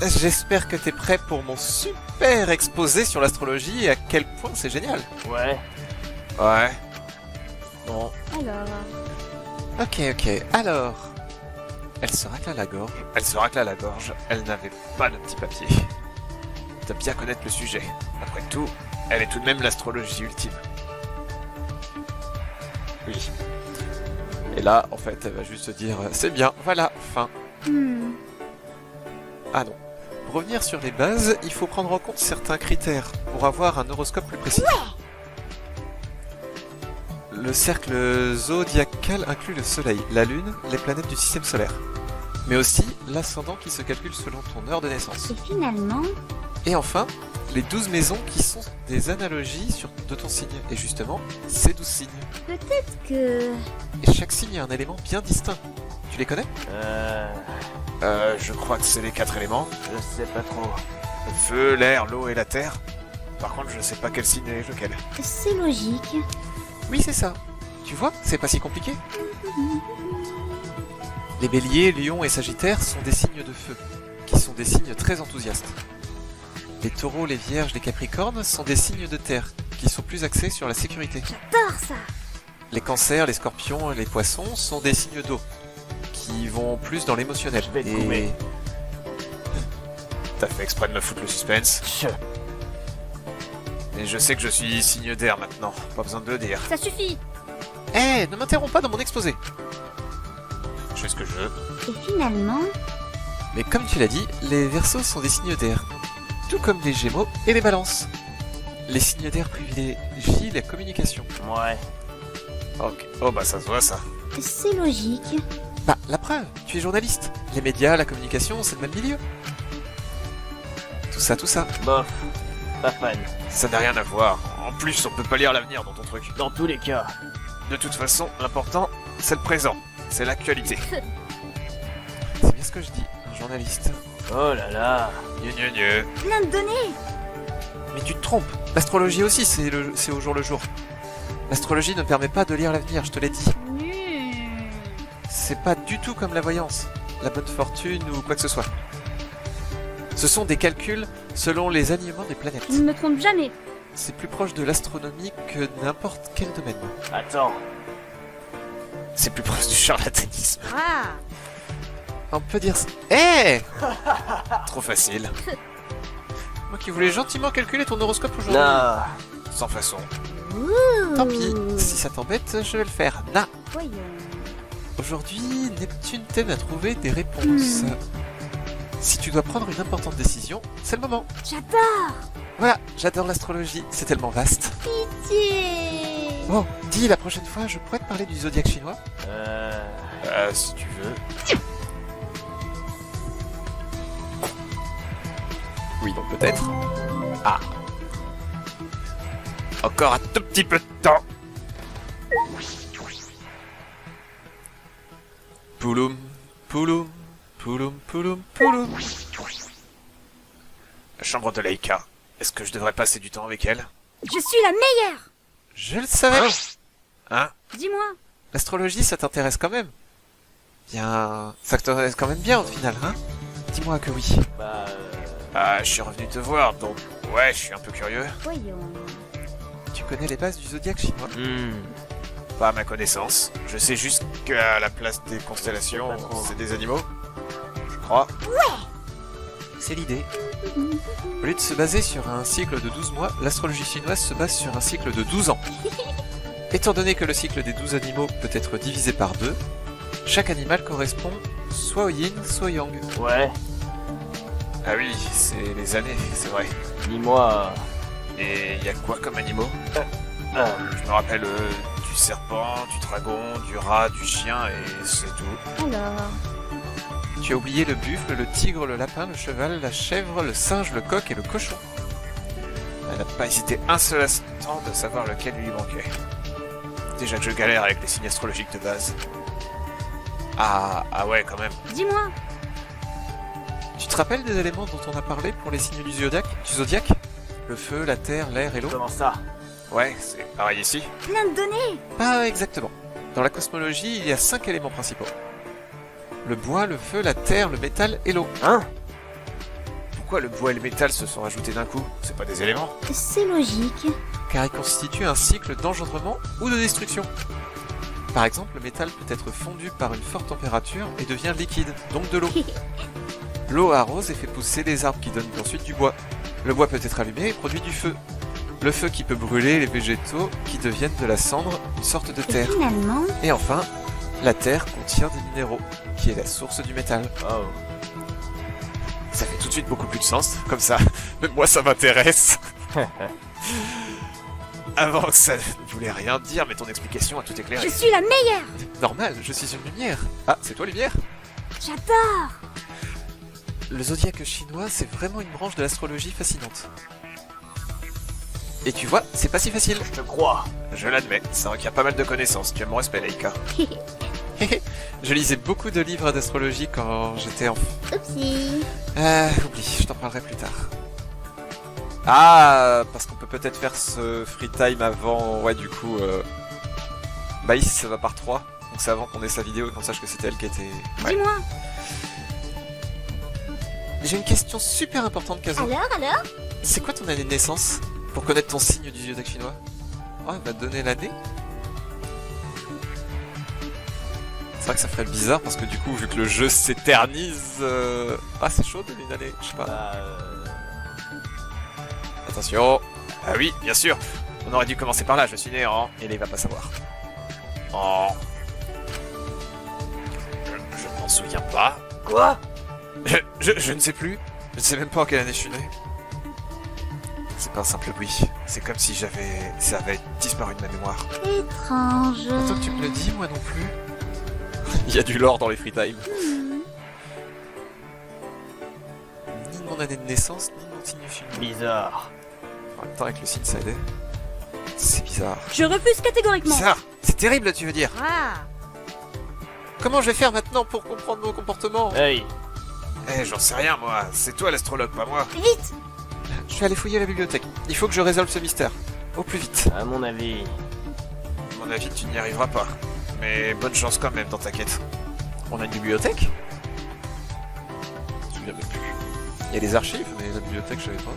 J'espère que t'es prêt pour mon super exposé sur l'astrologie et à quel point c'est génial. Ouais. Ouais. Bon, Alors. ok. Alors, elle se racle à la gorge. Elle se racle à la gorge, elle n'avait pas de petit papier. T'as bien connaître le sujet. Après tout, elle est tout de même l'astrologie ultime. Oui. Et là, en fait, elle va juste se dire c'est bien, voilà, fin. Ah non. Pour revenir sur les bases, il faut prendre en compte certains critères pour avoir un horoscope plus précis. Le cercle zodiacal inclut le Soleil, la Lune, les planètes du système solaire. Mais aussi l'ascendant qui se calcule selon ton heure de naissance. Et finalement, Et enfin, les 12 maisons qui sont des analogies de ton signe. Et justement, ces 12 signes. peut-être que... Et chaque signe a un élément bien distinct. Tu les connais? Je crois que c'est les 4 éléments. Je sais pas trop. Le feu, l'air, l'eau et la terre. Par contre, je sais pas quel signe est lequel. c'est logique. Oui, c'est ça. Tu vois, c'est pas si compliqué. Les béliers, lions et sagittaires sont des signes de feu, qui sont des signes très enthousiastes. Les taureaux, les vierges, les capricornes sont des signes de terre, qui sont plus axés sur la sécurité. J'adore ça. Les cancers, les scorpions et les poissons sont des signes d'eau, qui vont plus dans l'émotionnel. Je vais te gommer. T'as fait exprès de me foutre le suspense. Et je sais que je suis signe d'air maintenant, pas besoin de le dire. Ça suffit. Eh, ne m'interromps pas dans mon exposé. Je fais ce que je veux. Et finalement, Mais comme tu l'as dit, les Verseaux sont des signes d'air, tout comme les Gémeaux et les Balances. Les signes d'air privilégient la communication. Ouais. Ok. Oh bah ça se voit ça. c'est logique. Bah la preuve, tu es journaliste. Les médias, la communication, c'est le même milieu. Tout ça. Bof. Pas fan. Ça n'a rien à voir. En plus, on peut pas lire l'avenir dans ton truc. Dans tous les cas. De toute façon, l'important, c'est le présent. C'est l'actualité. C'est bien ce que je dis, un journaliste. Oh là là. Gneu. Plein de données. Mais tu te trompes. L'astrologie aussi, c'est au jour le jour. L'astrologie ne permet pas de lire l'avenir, je te l'ai dit. C'est pas du tout comme la voyance, la bonne fortune ou quoi que ce soit. Ce sont des calculs selon les alignements des planètes. Je ne me trompe jamais. C'est plus proche de l'astronomie que n'importe quel domaine. Attends. C'est plus proche du charlatanisme. Ah. On peut dire ça. Eh Trop facile. Moi qui voulais gentiment calculer ton horoscope aujourd'hui. Non. Sans façon. Ouh. Tant pis, si ça t'embête, je vais le faire. Na. Voyons. Aujourd'hui, Neptune t'aide à trouver des réponses. Si tu dois prendre une importante décision, c'est le moment. J'adore. Voilà, j'adore l'astrologie, c'est tellement vaste. Pitié. Bon, dis, la prochaine fois, je pourrais te parler du zodiaque chinois si tu veux. Oui, donc peut-être. Ah. Encore un tout petit peu de temps. Pouloum, pouloum, pouloum, pouloum, pouloum. La chambre de Laïka. Est-ce que je devrais passer du temps avec elle? Je suis la meilleure. Je le savais. Hein? Dis-moi. L'astrologie, ça t'intéresse quand même? Bien... Ça t'intéresse quand même bien au final, hein? Dis-moi que oui. Ah, je suis revenu te voir, donc... Ouais, je suis un peu curieux. Voyons. Tu connais les bases du zodiaque chinois? Pas à ma connaissance. Je sais juste qu'à la place des constellations, c'est des animaux. Je crois. Ouais. C'est l'idée. Au lieu de se baser sur un cycle de 12 mois, l'astrologie chinoise se base sur un cycle de 12 ans. Étant donné que le cycle des 12 animaux peut être divisé par 2, chaque animal correspond soit au yin, soit au yang. Ouais. Ah oui, c'est les années, c'est vrai. Dis-moi. Et il y a quoi comme animaux? Je me rappelle du serpent, du dragon, du rat, du chien et c'est tout. Alors. Tu as oublié le buffle, le tigre, le lapin, le cheval, la chèvre, le singe, le coq et le cochon. Elle n'a pas hésité un seul instant de savoir lequel lui manquait. Déjà que je galère avec les signes astrologiques de base. Ah ouais, quand même. Dis-moi. Tu te rappelles des éléments dont on a parlé pour les signes du zodiaque? Le feu, la terre, l'air et l'eau? Comment ça? Ouais, c'est pareil ici. Plein de données. Pas exactement. Dans la cosmologie, il y a 5 éléments principaux. Le bois, le feu, la terre, le métal et l'eau. Hein? Pourquoi le bois et le métal se sont rajoutés d'un coup? C'est pas des éléments? C'est logique. Car ils constituent un cycle d'engendrement ou de destruction. Par exemple, le métal peut être fondu par une forte température et devient liquide, donc de l'eau. L'eau arrose et fait pousser des arbres qui donnent ensuite du bois. Le bois peut être allumé et produit du feu. Le feu qui peut brûler les végétaux qui deviennent de la cendre, une sorte de Et terre. finalement. Et enfin, la terre contient des minéraux, qui est la source du métal. Oh. Ça fait tout de suite beaucoup plus de sens, comme ça. Même moi, ça m'intéresse. avant que ça ne voulait rien dire, mais ton explication a tout éclairé. Je suis la meilleure. Normal, je suis une lumière. Ah, c'est toi, lumière? J'adore. Le zodiaque chinois, c'est vraiment une branche de l'astrologie fascinante. Et tu vois, c'est pas si facile. Je te crois. Je l'admets, ça requiert pas mal de connaissances. Tu as mon respect, Laika. Je lisais beaucoup de livres d'astrologie quand j'étais enfant. Oupsie. Oublie, je t'en parlerai plus tard. Ah, parce qu'on peut peut-être faire ce free time avant... Ouais, du coup... Bah ici, ça va par 3. Donc c'est avant qu'on ait sa vidéo et qu'on sache que c'était elle qui était... Ouais. Dis-moi. J'ai une question super importante, Kazo. Alors C'est quoi ton année de naissance? Pour connaître ton signe du zodiaque chinois? Oh, elle va te donner l'année? C'est vrai que ça ferait bizarre parce que du coup, vu que le jeu s'éternise... Ah, c'est chaud de donner une année, je sais pas. Attention. Ah oui, bien sûr. On aurait dû commencer par là, je suis né en... Et là, il va pas savoir. En... Je m'en souviens pas. Quoi? Je ne sais plus. Je ne sais même pas en quelle année je suis né. C'est pas un simple oui. C'est comme si ça avait disparu de ma mémoire. Étrange. Attends que tu me le dis, moi non plus. Il y a du lore dans les free time. Ni mon année de naissance, ni mon signe chinois. Bizarre. En même temps, avec le signe, ça aidait. C'est bizarre. Je refuse catégoriquement. Bizarre. C'est terrible, tu veux dire. Ah. Comment je vais faire maintenant pour comprendre mon comportement? Hey. Eh, j'en sais rien, moi. C'est toi l'astrologue, pas moi. Vite. Je vais aller fouiller la bibliothèque. Il faut que je résolve ce mystère. Au plus vite. À mon avis. À mon avis, tu n'y arriveras pas. Mais bonne chance quand même dans ta quête. On a une bibliothèque? Je me souviens même plus. Il y a les archives, mais la bibliothèque, je savais pas.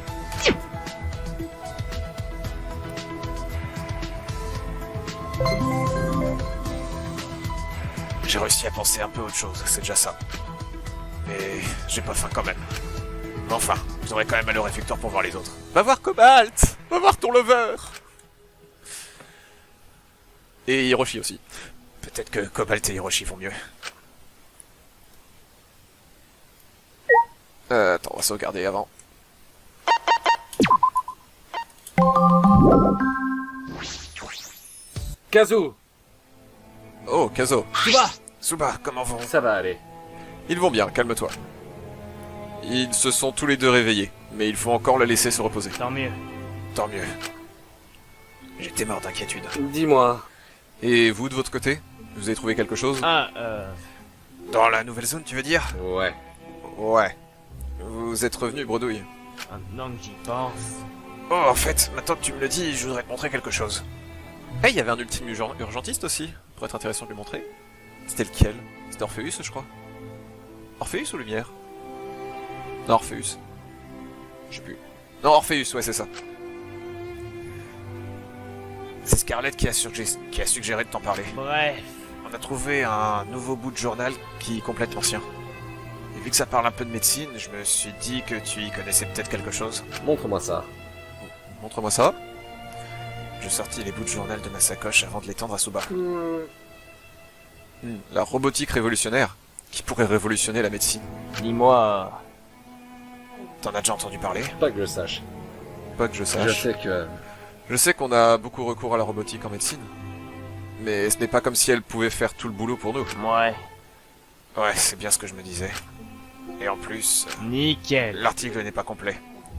J'ai réussi à penser un peu autre chose, c'est déjà ça. Mais j'ai pas faim quand même. Mais enfin, j'aurais quand même aller au réfectoire pour voir les autres. Va voir Cobalt! Va voir ton lover! Et Hiroshi aussi. Peut-être que Cobalt et Hiroshi vont mieux. Attends, on va sauvegarder avant. Kazu! Oh, Kazo. Suba! Suba, comment vont? Ça va aller. Ils vont bien, calme-toi. Ils se sont tous les deux réveillés, mais il faut encore la laisser se reposer. Tant mieux. Tant mieux. J'étais mort d'inquiétude. Dis-moi. Et vous, de votre côté? Vous avez trouvé quelque chose? Dans la nouvelle zone, tu veux dire? Ouais. Ouais. Vous êtes revenu, Bredouille. Maintenant que j'y pense. Oh, en fait, maintenant que tu me le dis, je voudrais te montrer quelque chose. Eh, il y avait un ultime urgentiste aussi. Pourrait être intéressant de lui montrer. C'était lequel? C'était Orpheus, je crois. Orpheus ou Lumière? Non, Orpheus. Je sais plus. Non, Orpheus, ouais, c'est ça. C'est Scarlett qui a suggéré de t'en parler. Bref. On a trouvé un nouveau bout de journal qui complète l'ancien. Et vu que ça parle un peu de médecine, je me suis dit que tu y connaissais peut-être quelque chose. Montre-moi ça. Montre-moi ça. Je sortis les bouts de journal de ma sacoche avant de les tendre à Suba. La robotique révolutionnaire, qui pourrait révolutionner la médecine. Dis-moi. T'en as déjà entendu parler? Pas que je sache. Pas que je sache. Je sais que... Je sais qu'on a beaucoup recours à la robotique en médecine. Mais ce n'est pas comme si elle pouvait faire tout le boulot pour nous. Ouais. Ouais, c'est bien ce que je me disais. Et en plus, Nickel. l'article n'est pas complet.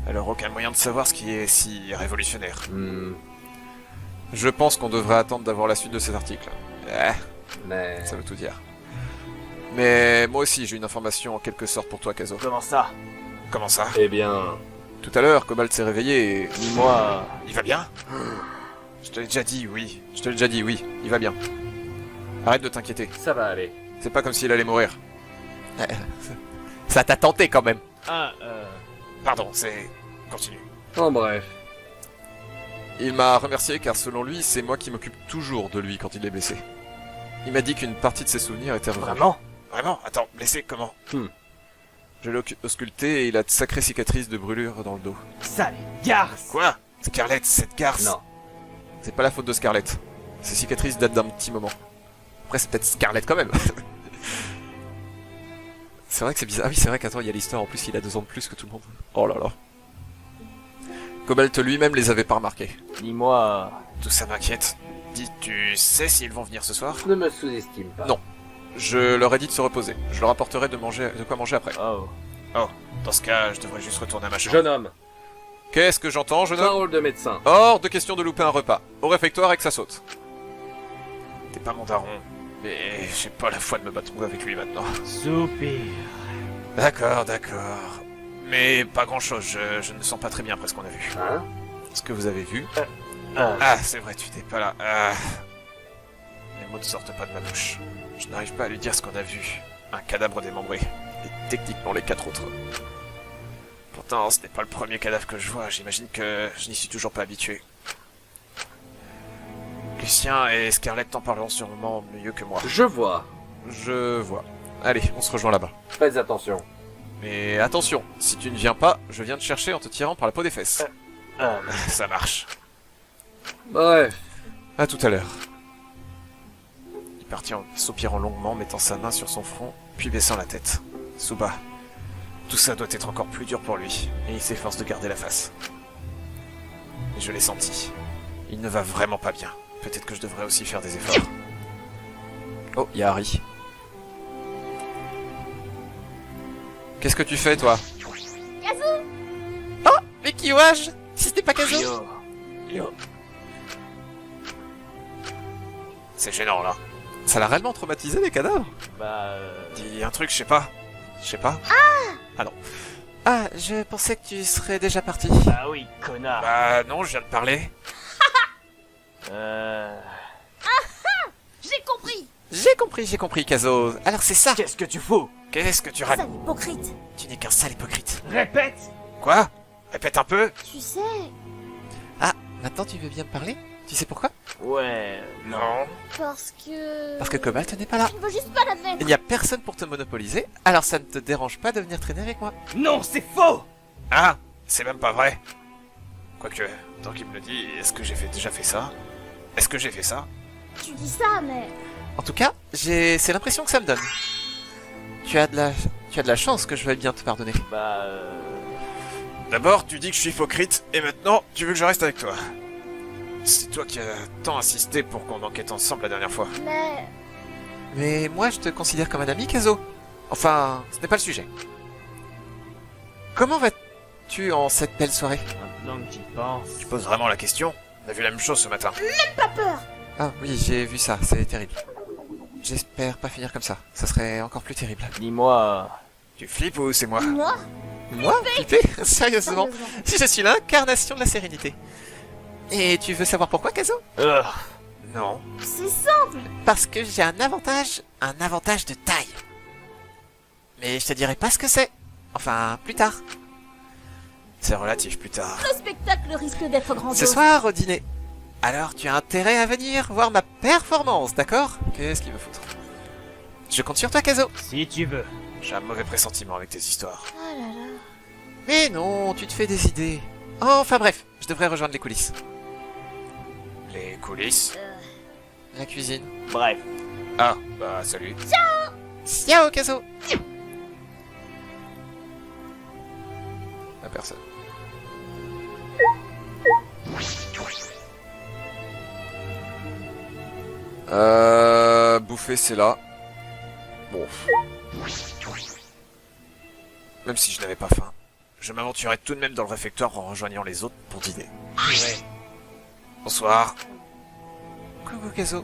Alors aucun moyen de savoir ce qui est si révolutionnaire. Je pense qu'on devrait attendre d'avoir la suite de cet article. Mais... Ça veut tout dire. Mais moi aussi j'ai une information en quelque sorte pour toi, Kazo. Comment ça? Comment ça? Eh bien... Tout à l'heure, Cobalt s'est réveillé et... Dis-moi. Il va bien? Je te l'ai déjà dit, oui. Je te l'ai déjà dit, oui. Il va bien. Arrête de t'inquiéter. Ça va aller. C'est pas comme s'il allait mourir. Ça t'a tenté quand même. Pardon, c'est... Continue. En bref. Il m'a remercié car selon lui, c'est moi qui m'occupe toujours de lui quand il est blessé. Il m'a dit qu'une partie de ses souvenirs était revenue. Vraiment? Vraiment? Attends, blessé comment? Je l'ai ausculté et il a de sacrées cicatrices de brûlure dans le dos. Sale garce! Quoi? Scarlett, cette garce? Non. C'est pas la faute de Scarlett. Ces cicatrices datent d'un petit moment. Après, c'est peut-être Scarlett quand même. C'est vrai que c'est bizarre. Ah oui, c'est vrai qu'attends, il y a l'histoire en plus, il a 2 ans de plus que tout le monde. Oh là là. Cobalt lui-même les avait pas remarqués. Dis-moi... Tout ça m'inquiète. Dis, tu sais s'ils vont venir ce soir? Ne me sous-estime pas. Non. Je leur ai dit de se reposer. Je leur apporterai de quoi manger après. Oh. Oh, dans ce cas, je devrais juste retourner à ma chambre. Jeune homme, Qu'est-ce que j'entends, jeune homme? parole de médecin. Hors de question de louper un repas. Au réfectoire et que ça saute. T'es pas mon daron, mais j'ai pas la foi de me battre avec lui maintenant. Soupir. D'accord, d'accord. Mais pas grand-chose, je ne me sens pas très bien après ce qu'on a vu. Hein? Ce que vous avez vu... Ah. Ah, c'est vrai, tu n'étais pas là. Ah. Les mots ne sortent pas de ma bouche. Je n'arrive pas à lui dire ce qu'on a vu. Un cadavre démembré. Et techniquement les 4 autres. Pourtant, ce n'est pas le premier cadavre que je vois. J'imagine que je n'y suis toujours pas habitué. Lucien et Scarlett t'en parleront sûrement mieux que moi. Je vois. Je vois. Allez, on se rejoint là-bas. Faites attention. Mais attention, si tu ne viens pas, je viens te chercher en te tirant par la peau des fesses. Ça marche. Bref. À tout à l'heure. Il partit en soupirant longuement, mettant sa main sur son front, puis baissant la tête. Suba. Tout ça doit être encore plus dur pour lui, et il s'efforce de garder la face. Et je l'ai senti. Il ne va vraiment pas bien. Peut-être que je devrais aussi faire des efforts. Oh, il y a Harry. Qu'est-ce que tu fais, toi? Kazu! Oh, mais qui ouage? Si c'était pas Kazu? Yo. C'est gênant, là. Ça l'a réellement traumatisé, les cadavres? Bah... Dis un truc, je sais pas. Je sais pas. Ah non. Ah, je pensais que tu serais déjà parti. Bah oui, connard. Bah non, je viens de parler. J'ai compris, Kazo. Alors c'est ça. Qu'est-ce que tu fous? Qu'est-ce que tu racontes? Sale hypocrite! Tu n'es qu'un sale hypocrite. Répète. Quoi? Répète un peu. Tu sais... Ah, maintenant tu veux bien me parler? Tu sais pourquoi? Ouais... Non. Parce que... Parce que Cobalt n'est pas là. Je ne veux juste pas l'admettre! Il n'y a personne pour te monopoliser, alors ça ne te dérange pas de venir traîner avec moi. Non, c'est faux. Ah, c'est même pas vrai. Quoique, tant qu'il me le dit, est-ce que j'ai déjà fait ça? Est-ce que j'ai fait ça? Tu dis ça, mais... En tout cas, c'est l'impression que ça me donne. Tu as de la chance que je veuille bien te pardonner. Bah... D'abord, tu dis que je suis hypocrite, et maintenant, tu veux que je reste avec toi. C'est toi qui as tant insisté pour qu'on enquête ensemble la dernière fois. Mais moi, je te considère comme un ami, Kazo. Enfin, ce n'est pas le sujet. Comment vas-tu en cette belle soirée? Maintenant que j'y pense... Tu poses vraiment la question? On a vu la même chose ce matin. Pas peur! Ah oui, j'ai vu ça, c'est terrible. J'espère pas finir comme ça, ça serait encore plus terrible. Dis-moi... Tu flippes ou c'est moi? Moi? Moi? Flipper? Sérieusement? Si je suis l'incarnation de la sérénité. Et tu veux savoir pourquoi, Kazo? Non. C'est simple! Parce que j'ai un avantage de taille. Mais je te dirai pas ce que c'est. Enfin, plus tard. C'est relatif, plus tard. Le spectacle risque d'être grandiose. Ce soir, au dîner. Alors, tu as intérêt à venir voir ma performance, d'accord? Qu'est-ce qu'il veut foutre? Je compte sur toi, Kazo. Si tu veux. J'ai un mauvais pressentiment avec tes histoires. Oh là là... Mais non, tu te fais des idées. Enfin bref, je devrais rejoindre les coulisses. Les coulisses? La cuisine. Bref. Ah, bah salut. Ciao! Ciao, Kazo! La personne. Bouffer, c'est là. Bon. Même si je n'avais pas faim, je m'aventurais tout de même dans le réfectoire en rejoignant les autres pour dîner. Bonsoir. Coucou, Kazo.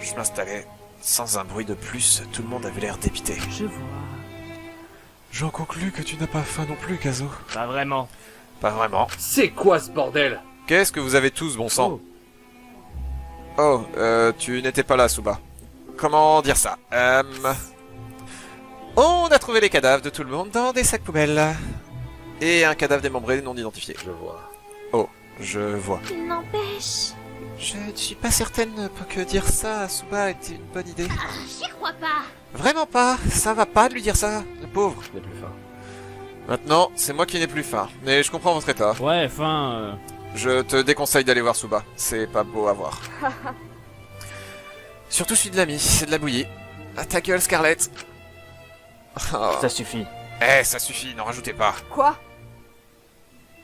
Je m'installais. Sans un bruit de plus, tout le monde avait l'air dépité. Je vois. J'en conclus que tu n'as pas faim non plus, Kazo. Pas vraiment. Pas vraiment. C'est quoi ce bordel? Qu'est-ce que vous avez tous, bon sang? Oh, tu n'étais pas là, Suba. Comment dire ça? On a trouvé les cadavres de tout le monde dans des sacs poubelles. Et un cadavre démembré non identifié. Je vois. Oh, je vois. Il n'empêche... Je ne suis pas certaine que dire ça à Suba était une bonne idée. J'y crois pas! Vraiment pas, ça va pas de lui dire ça, le pauvre. Je n'ai plus faim. Maintenant, c'est moi qui n'ai plus faim, mais je comprends votre état. Ouais, enfin... Je te déconseille d'aller voir Suba, c'est pas beau à voir. Surtout celui de l'ami, c'est de la bouillie. À ta gueule, Scarlett. Oh. Ça suffit. Eh, ça suffit, n'en rajoutez pas. Quoi?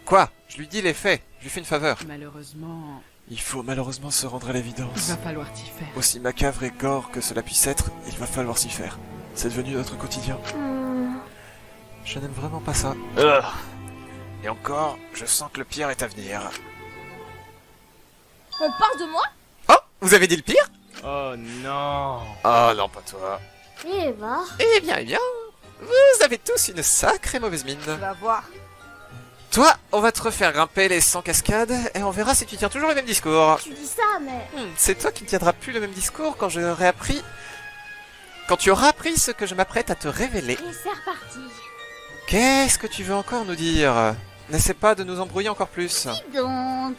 Quoi? Je lui dis les faits, je lui fais une faveur. Malheureusement, Il faut malheureusement se rendre à il l'évidence. va falloir t'y faire. Aussi macabre et gore que cela puisse être, il va falloir s'y faire. C'est devenu notre quotidien. Je n'aime vraiment pas ça. Et encore, je sens que le pire est à venir. On parle de moi? Oh, vous avez dit le pire? Oh non. Oh non, pas toi. Eh bah. Eh bien, vous avez tous une sacrée mauvaise mine. Va voir. Toi, on va te refaire grimper les 100 cascades et on verra si tu tiens toujours le même discours. Tu dis ça, mais... C'est toi qui ne tiendras plus le même discours quand j'aurai appris... Quand tu auras appris ce que je m'apprête à te révéler. Et c'est reparti. Qu'est-ce que tu veux encore nous dire? N'essaie pas de nous embrouiller encore plus. Dis donc.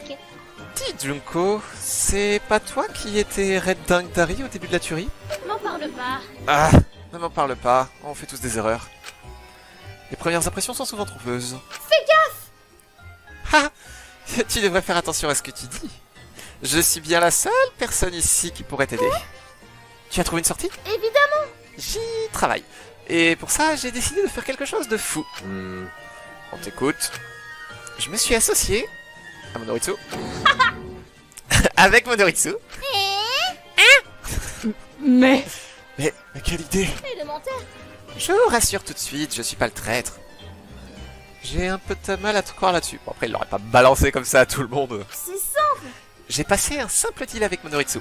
Dis Junko, c'est pas toi qui étais Red Dingue Dari au début de la tuerie? M'en parle pas. Ah, ne m'en parle pas, on fait tous des erreurs. Les premières impressions sont souvent trompeuses. Fais gaffe. Ah, tu devrais faire attention à ce que tu dis. Je suis bien la seule personne ici qui pourrait t'aider. Tu as trouvé une sortie? Évidemment. J'y travaille. Et pour ça, j'ai décidé de faire quelque chose de fou. On t'écoute. Je me suis associé à Monoritsu. Avec Monoritsu. Mais Mais quelle idée! Élémentaire. Je vous rassure tout de suite, je suis pas le traître. J'ai un peu de mal à te croire là-dessus. Bon, après, il l'aurait pas balancé comme ça à tout le monde. C'est simple. J'ai passé un simple deal avec Monoritsu.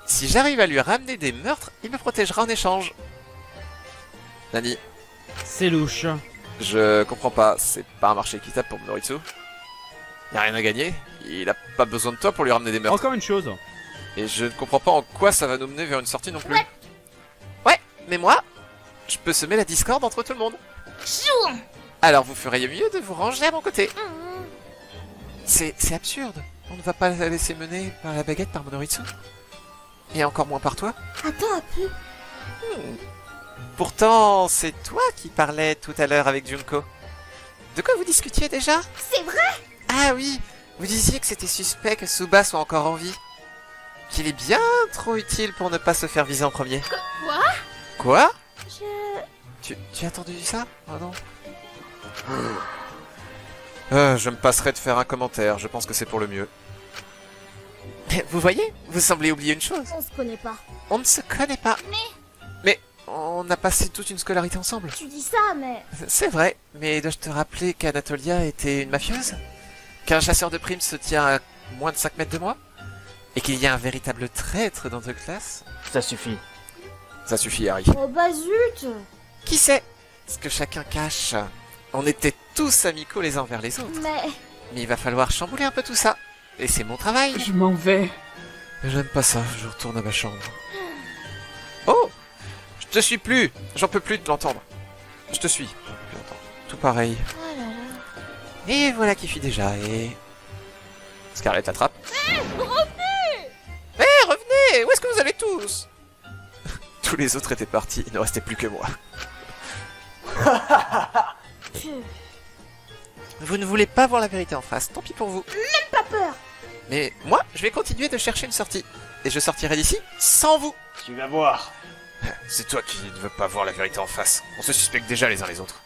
Si j'arrive à lui ramener des meurtres, il me protégera en échange. Nani, C'est louche. je comprends pas, c'est pas un marché équitable pour Monoritsu. Y a rien à gagner, il a pas besoin de toi pour lui ramener des meurtres. Encore une chose. Et je ne comprends pas en quoi ça va nous mener vers une sortie non plus. Ouais, mais moi, je peux semer la discorde entre tout le monde. Chou. Alors vous feriez mieux de vous ranger à mon côté. C'est absurde. On ne va pas la laisser mener par la baguette par Monoritsu. Et encore moins par toi. Attends un peu. Pourtant, c'est toi qui parlais tout à l'heure avec Junko. De quoi vous discutiez déjà? C'est vrai. Ah oui, vous disiez que c'était suspect que Suba soit encore en vie. Qu'il est bien trop utile pour ne pas se faire viser en premier. Quoi? Quoi? Je... Tu as entendu ça? Oh non. Je me passerai de faire un commentaire, je pense que c'est pour le mieux. Vous voyez? Vous semblez oublier une chose. On se connaît pas. On ne se connaît pas. Mais on a passé toute une scolarité ensemble. Tu dis ça, mais... C'est vrai, mais dois-je te rappeler qu'Anatolia était une mafieuse? Qu'un chasseur de primes se tient à moins de 5 mètres de moi? Et qu'il y a un véritable traître dans notre classe? Ça suffit. Ça suffit, Harry. Oh bah zut. Qui sait ce que chacun cache? On était tous amicaux les uns envers les autres. Mais... Mais il va falloir chambouler un peu tout ça. Et c'est mon travail. je m'en vais. J'aime pas ça, je retourne à ma chambre. Oh! Je te suis plus! J'en peux plus de l'entendre. Je te suis. Je l'entends. Tout pareil. Oh là là. Et voilà qui fuit déjà, et... Scarlett attrape. Revenez. Revenez! Où est-ce que vous allez tous? Tous les autres étaient partis, il ne restait plus que moi. Vous ne voulez pas voir la vérité en face, tant pis pour vous. Même pas peur. Mais moi, je vais continuer de chercher une sortie. Et je sortirai d'ici sans vous. Tu vas voir. C'est toi qui ne veux pas voir la vérité en face. On se suspecte déjà les uns les autres.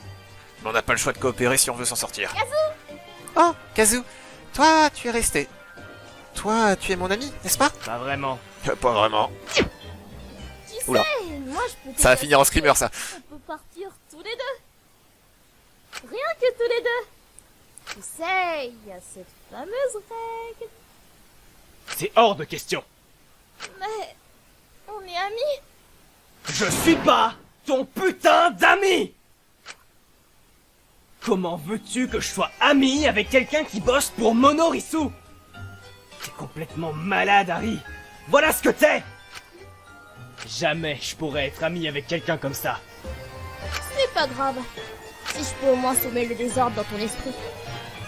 Mais on n'a pas le choix de coopérer si on veut s'en sortir. Kazu! Oh, Kazu, toi, tu es resté. Toi, tu es mon ami, n'est-ce pas? Pas vraiment. Pas vraiment. Tu Oula. sais, moi je peux... Ça va finir en screamer, ça. On peut partir tous les deux. Rien que tous les deux. Tu sais, il y a cette fameuse règle. C'est hors de question. Mais... on est amis. Je suis pas ton putain d'ami. Comment veux-tu que je sois ami avec quelqu'un qui bosse pour Monoritsu? T'es complètement malade, Harry. Voilà ce que t'es. Jamais je pourrais être ami avec quelqu'un comme ça. Ce n'est pas grave. Si je peux au moins semer le désordre dans ton esprit,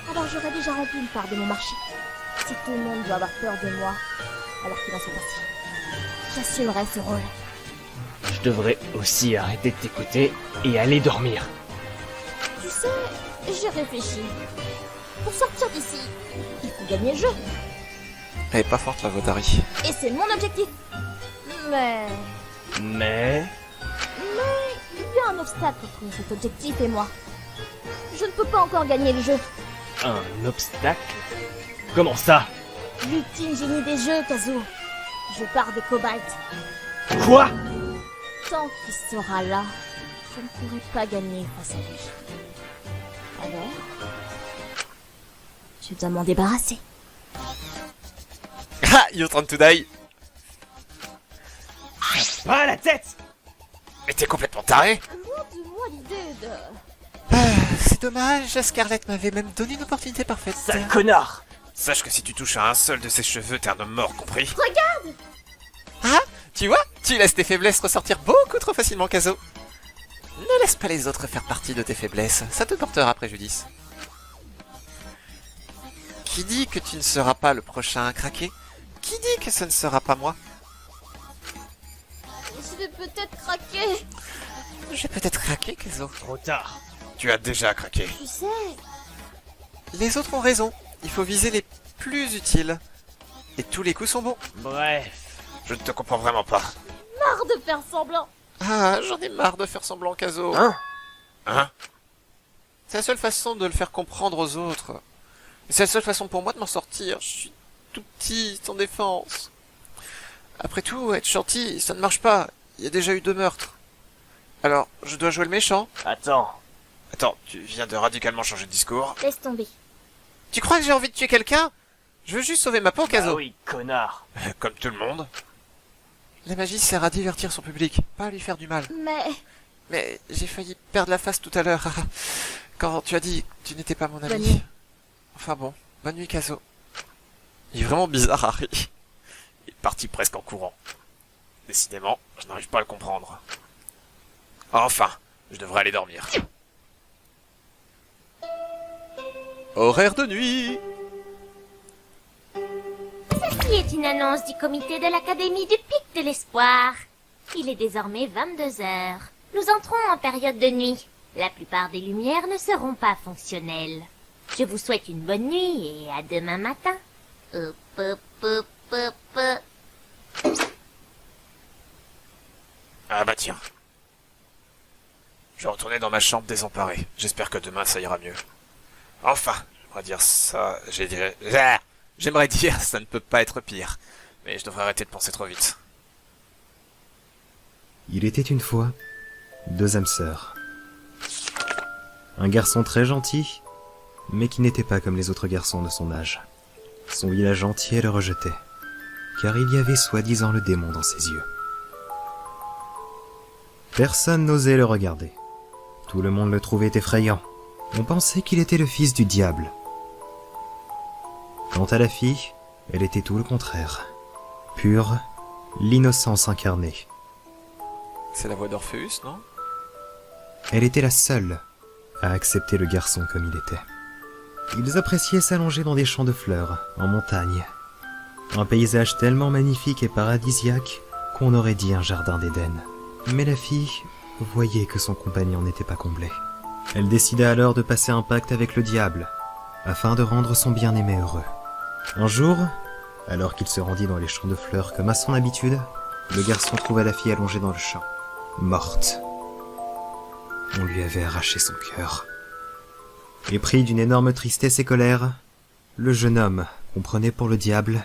alors j'aurais déjà rempli une part de mon marché. Si tout le monde doit avoir peur de moi, alors qu'il en soit ainsi, j'assumerai ce rôle. Je devrais aussi arrêter de t'écouter et aller dormir. Tu sais, j'ai réfléchi. Pour sortir d'ici, il faut gagner le jeu. Elle est pas forte la voix d'Harry. Et c'est mon objectif. Mais Mais... il y a un obstacle entre cet objectif et moi. Je ne peux pas encore gagner le jeu. Un obstacle? Comment ça? L'ultime génie des jeux, Kazuo. Je pars de Cobalt. Quoi? Tant qu'il sera là, je ne pourrai pas gagner face à lui. Alors, je dois m'en débarrasser. Ah, you're trying to die. Pas à la tête! Mais t'es complètement taré. Loin de moi l'idée de... C'est dommage, Scarlett m'avait même donné une opportunité parfaite. Sale connard! Sache que si tu touches à un seul de ses cheveux, t'es un homme mort, compris? Regarde! Ah, tu vois, tu laisses tes faiblesses ressortir beaucoup trop facilement, Kazo. Ne laisse pas les autres faire partie de tes faiblesses, ça te portera préjudice. Qui dit que tu ne seras pas le prochain à craquer? Qui dit que ce ne sera pas moi? Je vais peut-être craquer. J'ai peut-être craqué, Kazo. Trop tard. Tu as déjà craqué. Tu sais, Les autres ont raison, il faut viser les plus utiles. Et tous les coups sont bons. Bref. Je ne te comprends vraiment pas. marre de faire semblant. Ah, j'en ai marre de faire semblant, Kazo. Hein? Hein? C'est la seule façon de le faire comprendre aux autres. Et c'est la seule façon pour moi de m'en sortir. Je suis tout petit, sans défense. Après tout, être gentil, ça ne marche pas. Il y a déjà eu 2 meurtres. Alors, je dois jouer le méchant? Attends. Attends, tu viens de radicalement changer de discours. Laisse tomber. Tu crois que j'ai envie de tuer quelqu'un? Je veux juste sauver ma peau, Kazo. Ah oui, connard. Comme tout le monde. La magie sert à divertir son public, pas à lui faire du mal. Mais j'ai failli perdre la face tout à l'heure. Quand tu as dit que tu n'étais pas mon ami. Bonne nuit. Enfin bon, bonne nuit, Kazo. Il est vraiment bizarre, Harry. Il est parti presque en courant. Décidément, je n'arrive pas à le comprendre. Enfin, je devrais aller dormir. Horaire de nuit. Ceci est une annonce du comité de l'Académie du Pic de l'Espoir. Il est désormais 22 heures. Nous entrons en période de nuit. La plupart des lumières ne seront pas fonctionnelles. Je vous souhaite une bonne nuit et à demain matin. Hop, hop, hop, hop, hop. Ah bah tiens. Je vais retourner dans ma chambre désemparée. J'espère que demain ça ira mieux. Enfin, j'aimerais dire ça... J'aimerais dire ça ne peut pas être pire. Mais je devrais arrêter de penser trop vite. Il était une fois 2 âmes sœurs. Un garçon très gentil, mais qui n'était pas comme les autres garçons de son âge. Son village entier le rejetait, car il y avait soi-disant le démon dans ses yeux. Personne n'osait le regarder. Tout le monde le trouvait effrayant. On pensait qu'il était le fils du diable. Quant à la fille, elle était tout le contraire. Pure, l'innocence incarnée. C'est la voix d'Orpheus, non? Elle était la seule à accepter le garçon comme il était. Ils appréciaient s'allonger dans des champs de fleurs, en montagne. Un paysage tellement magnifique et paradisiaque qu'on aurait dit un jardin d'Éden. Mais la fille voyait que son compagnon n'était pas comblé. Elle décida alors de passer un pacte avec le diable, afin de rendre son bien-aimé heureux. Un jour, alors qu'il se rendit dans les champs de fleurs comme à son habitude, le garçon trouva la fille allongée dans le champ, morte. On lui avait arraché son cœur. Épris d'une énorme tristesse et colère, le jeune homme, qu'on prenait pour le diable,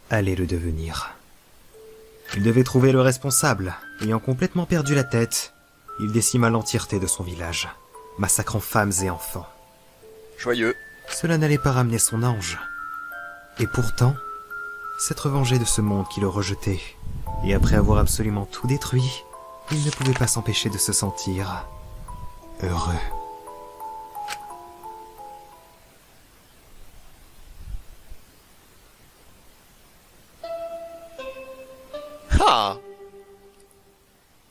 allait le devenir. Il devait trouver le responsable. Ayant complètement perdu la tête, il décima l'entièreté de son village, massacrant femmes et enfants. Joyeux. Cela n'allait pas ramener son ange. Et pourtant, s'être vengé de ce monde qui le rejetait, et après avoir absolument tout détruit, il ne pouvait pas s'empêcher de se sentir heureux. Ah,